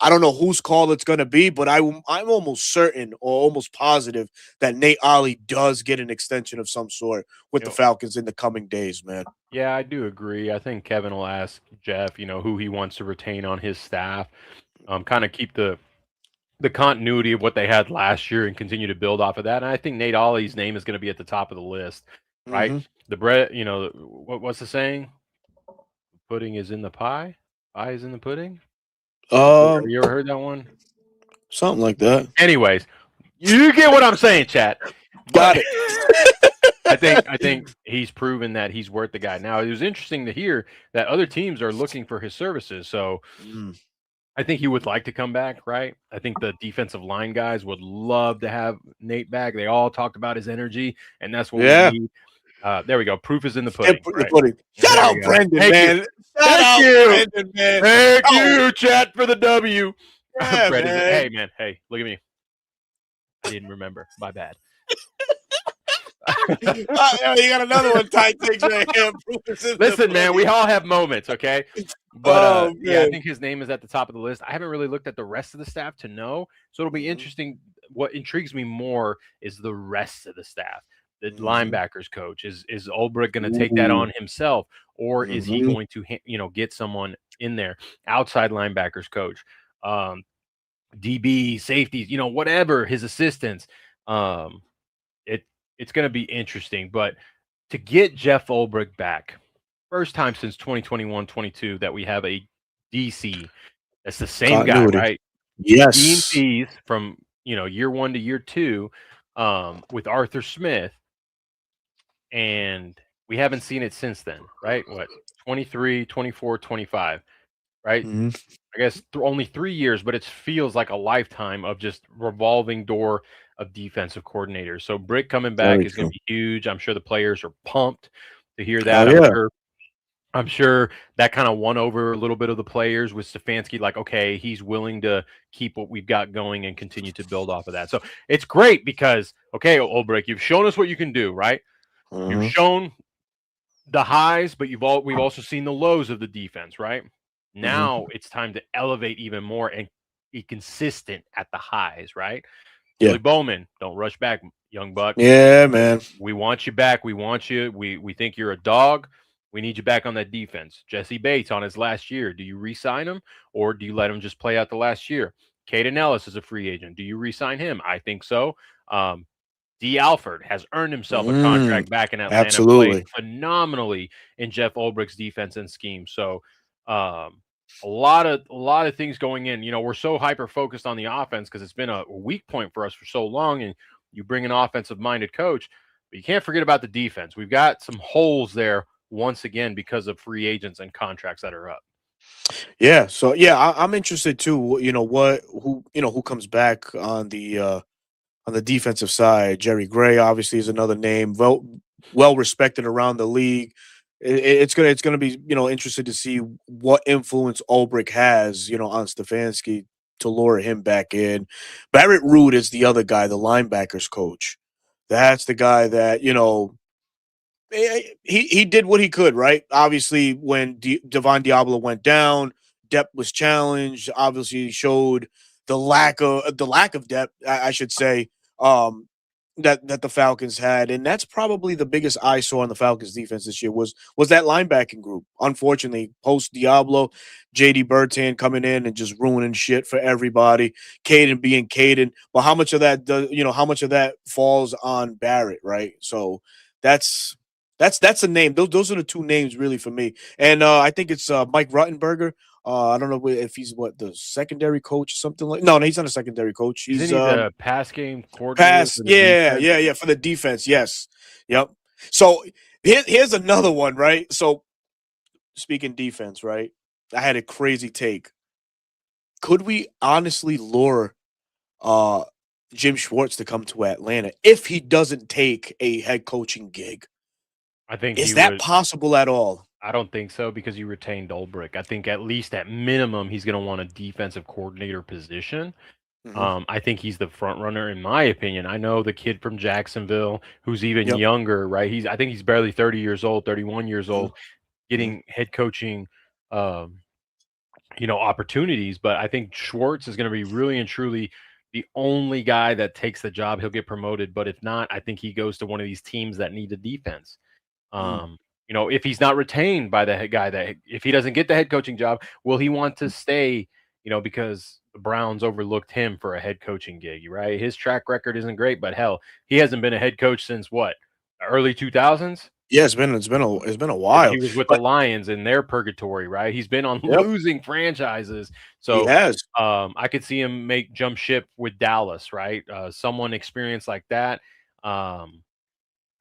I don't know whose call it's going to be, but I'm almost certain or almost positive that Nate Ollie does get an extension of some sort with the Yo, Falcons in the coming days, man. yeah, I do agree. I think Kevin will ask Jeff, who he wants to retain on his staff. Kind of keep the continuity of what they had last year and continue to build off of that. And I think Nate Ollie's name is going to be at the top of the list, right? Mm-hmm. The bread, what's the saying? Pudding is in the pie. Pie is in the pudding. Um, You ever heard that one? Something like that. Anyways, you get what I'm saying, chat. But Got it. I think he's proven that he's worth the guy. Now it was interesting to hear that other teams are looking for his services. So Mm. I think he would like to come back, right? I think the defensive line guys would love to have Nate back. They all talked about his energy, and that's what we Yeah. need. There we go. Proof is in the And pudding, put the right? pudding. Shout There we out go. Brendan, Thank you. man. Shout Thank out you. Brendan, man. Thank Oh, you, chat, for the W. yeah, Brett is man. hey man, hey, look at me. I didn't remember. My bad. Yeah, you got another one. Tight takes right here. Listen, man, we all have moments, okay? But Oh yeah, I man. think his name is at the top of the list. I haven't really looked at the rest of the staff to know, so it'll be Mm-hmm. interesting. What intrigues me more is the rest of the staff. The Mm-hmm. linebackers coach is Ulbrich going to take that Ooh. on himself, or is he Mm-hmm. going to get someone in there? Outside linebackers coach, um, DB, safeties, whatever his assistants. Um, it it's going to be interesting, but to get Jeff Ulbrich back, first time since 2021-22 that we have a DC that's the same guy, Continuity. right? Yes. D&Cs from year one to year two, with Arthur Smith, and we haven't seen it since then, right? What, 23, 24, 25, right? Mm-hmm. I guess only 3 years, but it feels like a lifetime of just revolving door of defensive coordinators. So Brick coming back Very is going true. to be huge. I'm sure the players are pumped to hear that. Hell I'm yeah. sure. I'm sure that kind of won over a little bit of the players with Stefanski. Like, okay, he's willing to keep what we've got going and continue to build off of that. So it's great because, okay, Ulbrich, you've shown us what you can do, right? You've Mm-hmm. shown the highs, but we've also seen the lows of the defense, right? Mm-hmm. Now it's time to elevate even more and be consistent at the highs, right? Yeah. Billy Bowman, don't rush back, young buck. Yeah, man. We want you back. We want you. We think you're a dog. We need you back on that defense. Jesse Bates on his last year. Do you re-sign him or do you let him just play out the last year? Caden Ellis is a free agent. Do you re-sign him? I think so. Um, D. Alford has earned himself a Mm, contract back in Atlanta, played absolutely. phenomenally in Jeff Ulbricht's defense and scheme. So, um, a lot of things going in. You know, we're so hyper focused on the offense because it's been a weak point for us for so long, and you bring an offensive minded coach, but you can't forget about the defense. We've got some holes there once again because of free agents and contracts that are up. Yeah. So yeah, I'm interested too. You know what? Who comes back on the defensive side? Jerry Gray obviously is another name, well respected around the league. It's gonna be interested to see what influence Ulbrich has on Stefanski to lure him back in. Barrett Root is the other guy, the linebackers coach. That's the guy that he did what he could, right? Obviously, when Devon Diablo went down, depth was challenged. Obviously, he showed the lack of depth, I should say, um, that the Falcons had, and that's probably the biggest eyesore on the Falcons defense this year was that linebacking group. Unfortunately, post Diablo, JD Bertan coming in and just ruining shit for everybody. Caden being Caden, but how much of that falls on Barrett, right? So that's that's a name. Those are the two names really for me. And I think it's Mike Ruttenberger. I don't know if he's the secondary coach or something like. No, he's not a secondary coach. Isn't He's he the pass game coordinator pass. for the Yeah, defense? yeah, yeah. For the defense, yes. Yep. So here's another one, right? So speaking defense, right? I had a crazy take. Could we honestly lure uh Jim Schwartz to come to Atlanta if he doesn't take a head coaching gig? I think he Is that would. possible at all? I don't think so because you retained Dolbrick. I think at least at minimum he's going to want a defensive coordinator position. Hmm. I think he's the front runner in my opinion. I know the kid from Jacksonville who's even Yep. younger, right? I think he's barely 30 years old, 31 years Hmm. old, Hmm. getting head coaching um, opportunities, but I think Schwartz is going to be really and truly the only guy that takes the job. He'll get promoted, but if not, I think he goes to one of these teams that need a defense. Hmm. Um, if he's not retained by the head guy, that if he doesn't get the head coaching job, will he want to stay? Because the Browns overlooked him for a head coaching gig, right? His track record isn't great, but hell, he hasn't been a head coach since what, early 2000s? Yeah, it's been a And while, he was with the but Lions in their purgatory, right? He's been on yep, losing franchises. he So has. I could see him make jump ship with Dallas, right? Someone experienced like that. Um,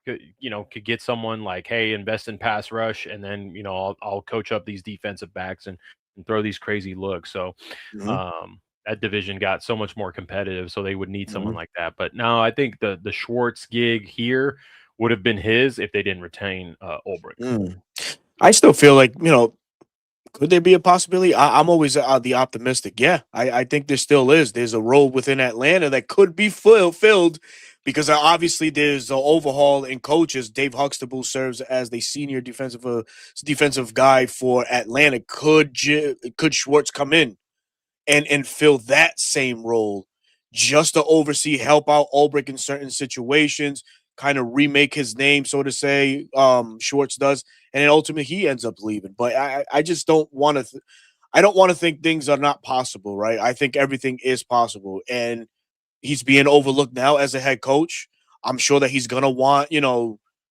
could get someone like, hey, invest in pass rush, and then I'll coach up these defensive backs and throw these crazy looks. So Hmm. that division got so much more competitive, so they would need someone Hmm. like that. But no, I think the Schwartz gig here would have been his if they didn't retain Ulbrich. Mm. I still feel like could there be a possibility? I'm always the optimistic. Yeah, I think there still is. There's a role within Atlanta that could be filled because obviously there's an overhaul in coaches. Dave Huxtable serves as the senior defensive guy for Atlanta. Could Schwartz come in and fill that same role just to oversee, help out Ulbrich in certain situations, kind of remake his name, so to say. Schwartz does, and then ultimately he ends up leaving. But I just don't want to. I don't want to think things are not possible, right? I think everything is possible, and he's being overlooked now as a head coach. I'm sure that he's gonna want,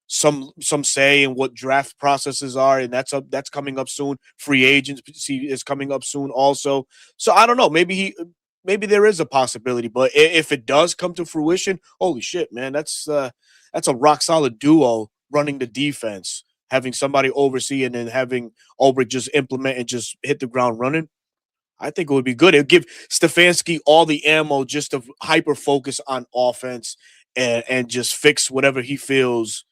some say in what draft processes are, and that's coming up soon. Free agency is coming up soon also. So I don't know. Maybe there is a possibility, but if it does come to fruition, holy shit, man, that's a rock solid duo running the defense, having somebody oversee and then having Ulbrich just implement and just hit the ground running. I think it would be good. It would give Stefanski all the ammo just to hyper focus on offense and just fix whatever he feels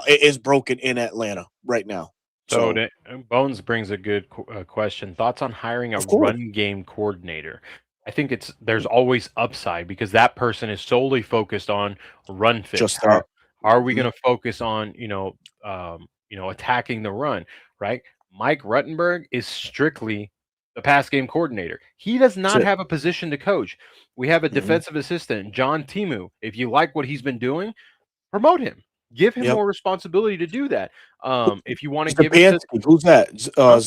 is broken in Atlanta right now. So So, Bones brings a good question. Thoughts on hiring a of course, run game coordinator? I think there's always upside because that person is solely focused on run fits. just How that. are we Mhm. going to focus on attacking the run, right? Mike Ruttenberg is strictly the pass game coordinator. He does That's not it. have a position to coach. We have a Mhm. defensive assistant, John Timu. If you like what he's been doing, promote him. Give him Yep. more responsibility to do that. If you want to give it to Zapansky, who's that? huh?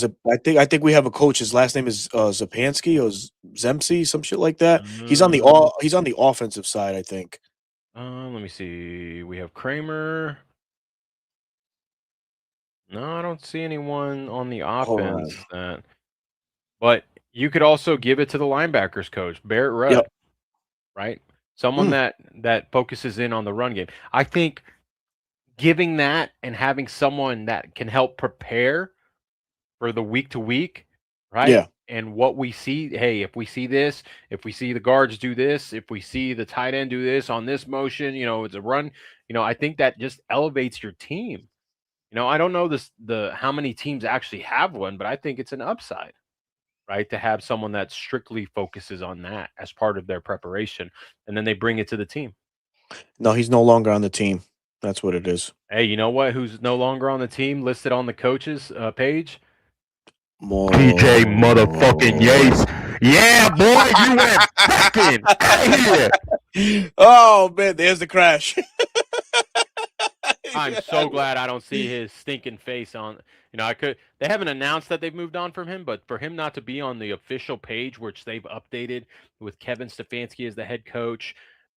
I think we have a coach. His last name is Zapansky or Zemsey, some shit like that. Uh, He's on the offensive side, I think. Let me see. We have Kramer. No, I don't see anyone on the Hold on. offense that. But you could also give it to the linebackers coach, Barrett Yep. Rudd, right? Someone Mm, that focuses in on the run game. I think giving that and having someone that can help prepare for the week to week, right? yeah. And what we see, hey, if we see this, if we see the guards do this, if we see the tight end do this on this motion, it's a run, I think that just elevates your team. I don't know the how many teams actually have one, but I think it's an upside, right? To have someone that strictly focuses on that as part of their preparation, and then they bring it to the team. No, he's no longer on the team. That's what it is. Hey, you know what? Who's no longer on the team listed on the coaches page? PJ motherfucking More. Yates. Yeah, boy, you went packing out of here. Oh man, there's the crash. I'm so glad I don't see his stinking face on. I could. They haven't announced that they've moved on from him, but for him not to be on the official page, which they've updated with Kevin Stefanski as the head coach,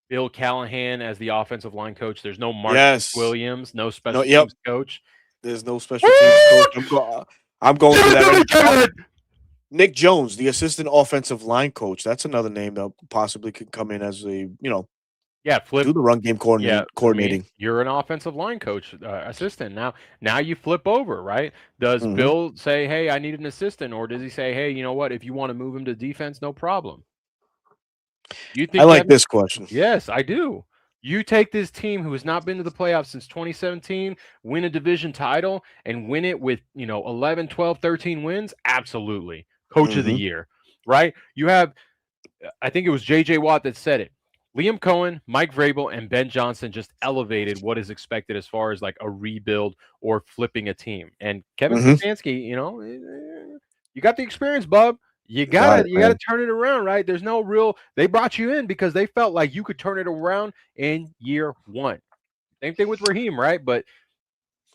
Bill Callahan as the offensive line coach. There's no Marquise Yes. Williams, no No. special Yep. teams coach. There's no special teams coach. What? I'm going Give through it that to right me, now. Kevin. Nick Jones, the assistant offensive line coach. That's another name that possibly could come in as Yeah, flip. do the run game Yeah, I mean, coordinating. you're an offensive line coach assistant now. You flip over, right? Does Hmm. Bill say, "Hey, I need an assistant," or does he say, "Hey, you know what? If you want to move him to defense, no problem." You I think like Kevin? this question. Yes, I do. You take this team who has not been to the playoffs since 2017, win a division title, and win it with 11, 12, 13 wins. Absolutely, coach of the Hmm. year, right? You have I think it was J.J. Watt that said it. Liam Cohen, Mike Vrabel, and Ben Johnson just elevated what is expected as far as like a rebuild or flipping a team. And Kevin Hmm. Stefanski, you got the experience, bub. You Got gotta it, you gotta man. turn it around, right? There's no real. They brought you in because they felt like you could turn it around in year one. Same thing with Raheem, right? But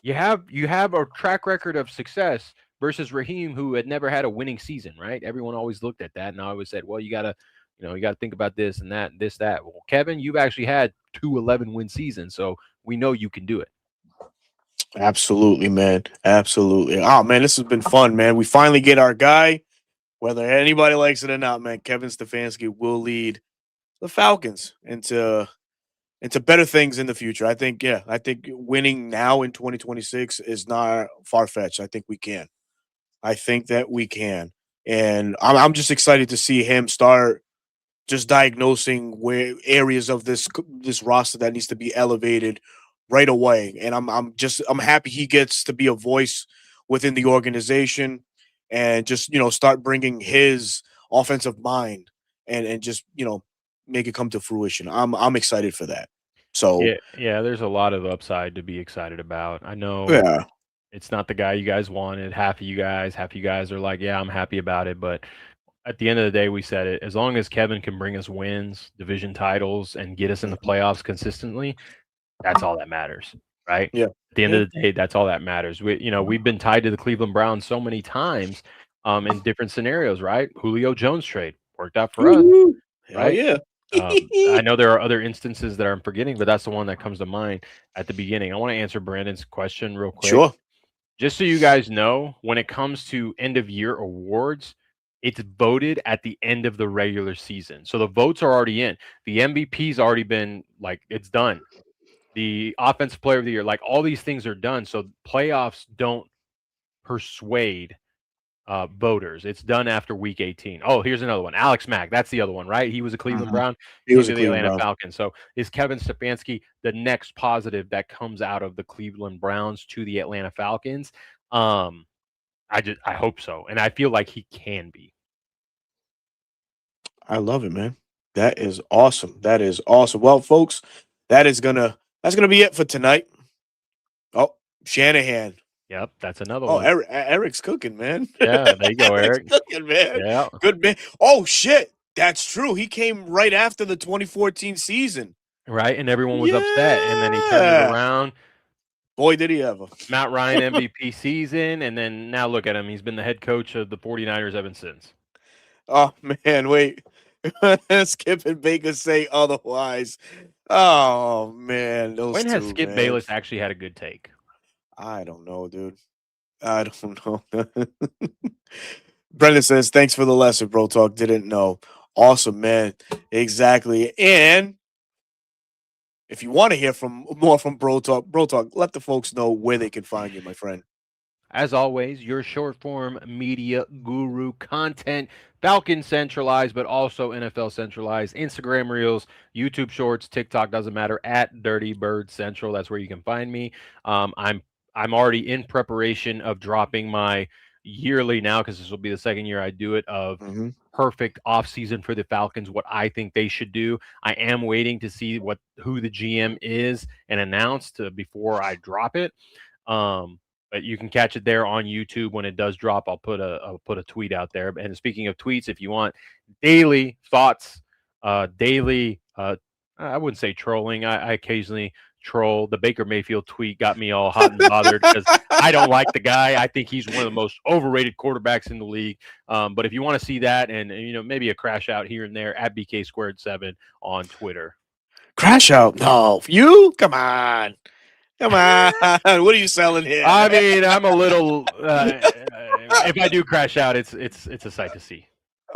you have a track record of success versus Raheem, who had never had a winning season, right? Everyone always looked at that and I always said, well, you gotta think about this and that, this, that. Well, Kevin, you've actually had 2 11-win seasons, so we know you can do it. Absolutely, man. Absolutely. Oh man, this has been fun, man. We finally get our guy. Whether anybody likes it or not, man, Kevin Stefanski will lead the Falcons into better things in the future. I think winning now in 2026 is not far fetched. I think we can. I think that we can. And I'm just excited to see him start just diagnosing where areas of this roster that needs to be elevated right away. And I'm happy he gets to be a voice within the organization and just start bringing his offensive mind and just make it come to fruition. I'm excited for that. So Yeah, there's a lot of upside to be excited about. I know yeah. it's not the guy you guys wanted. Half of you guys are like, yeah, I'm happy about it, but at the end of the day, we said it. As long as Kevin can bring us wins, division titles, and get us in the Mhm. playoffs consistently, that's all that matters, right? Yeah. At the end Yeah. of the day, that's all that matters. We've been tied to the Cleveland Browns so many times, in different scenarios, right? Julio Jones trade worked out for us, Woo-hoo. Hell right? yeah. I know there are other instances that I'm forgetting, but that's the one that comes to mind at the beginning. I want to answer Brandon's question real quick. Sure. Just so you guys know, when it comes to end of year awards, it's voted at the end of the regular season. So the votes are already in. The MVP's already been like it's done. The offensive player of the year, like all these things are done. So playoffs don't persuade voters. It's done after week 18. Oh, here's another one. Alex Mack. That's the other one, right? He was a Cleveland Mhm. Brown, He came was a to the Cleveland Atlanta Brown. Falcons. So is Kevin Stefanski the next positive that comes out of the Cleveland Browns to the Atlanta Falcons? Um, I hope so, and I feel like he can be. I love it, man. That is awesome. That is awesome. Well, folks, that's gonna be it for tonight. Oh, Shanahan. Yep, that's another Oh, one. Eric's cooking, man. Yeah, there you go, Eric's Eric. cooking, man. Yeah, Good man. Oh shit, that's true. He came right after the 2014 season. right. And everyone was upset, and then he turned it Yeah. around. Boy, did he ever. Matt Ryan MVP season, and then now look at him. He's been the head coach of the 49ers ever since. Oh man, wait. Skip and Baker say otherwise. Oh man, those When has two, Skip man. Bayless actually had a good take? I don't know, dude. I don't know. Brendan says, "Thanks for the lesson, bro. Talk didn't know. Awesome, man. Exactly. And if you want to hear from more from Bro Talk, let the folks know where they can find you, my friend." As always, your short form media guru content, Falcon centralized, but also NFL centralized. Instagram Reels, YouTube Shorts, TikTok doesn't matter at Dirty Bird Central. That's where you can find me. I'm already in preparation of dropping my yearly now because this will be the second year I do it of Mm-hmm. perfect offseason for the Falcons, what I think they should do. I am waiting to see who the GM is and announce before I drop it. But you can catch it there on YouTube when it does drop. I'll put a tweet out there. And speaking of tweets, if you want daily thoughts, daily I wouldn't say trolling. I occasionally troll. The Baker Mayfield tweet got me all hot and bothered because I don't like the guy. I think he's one of the most overrated quarterbacks in the league. But if you want to see that and maybe a crash out here and there at BK squared 7 on Twitter. Crash out? No, you? Come on. Come on. What are you selling here? I mean, I'm a little. If I do crash out, it's a sight to see.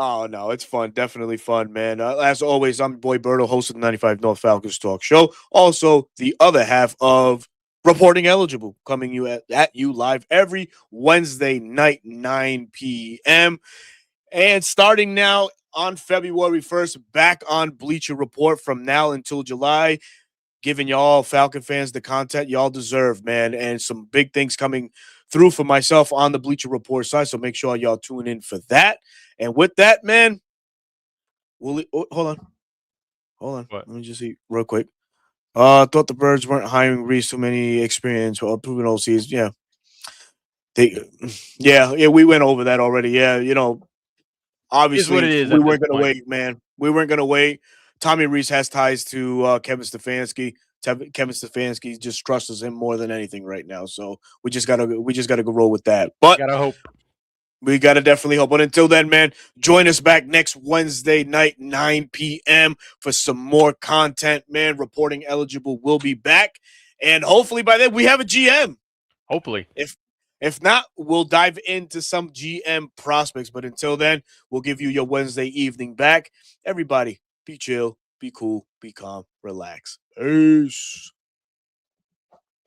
Oh no, it's fun. Definitely fun, man. As always, I'm your boy Berto, host of the 95 North Falcons Talk Show. Also, the other half of Reporting Eligible, coming at you live every Wednesday night, 9 p.m. And starting now on February 1st, back on Bleacher Report from now until July, giving y'all Falcon fans the content y'all deserve, man. And some big things coming through for myself on the Bleacher Report side. So make sure y'all tune in for that. And with that, man, hold on. Hold on. What? Let me just see real quick. Thought the Birds weren't hiring Reese too many experience or proven OCs. Yeah. They yeah, we went over that already. Yeah, Is what obviously it is we at this weren't gonna point. wait, man. We weren't gonna wait. Tommy Reese has ties to Kevin Stefanski. Kevin Stefanski just trusts him more than anything right now. So we just gotta go roll with that. But Gotta hope. we gotta definitely hope. But until then, man, join us back next Wednesday night, 9 p.m. for some more content, man. Reporting Eligible will be back. And hopefully by then we have a GM. Hopefully. If if not, we'll dive into some GM prospects. But until then, we'll give you your Wednesday evening back. Everybody, be chill, be cool, be calm, relax. Peace.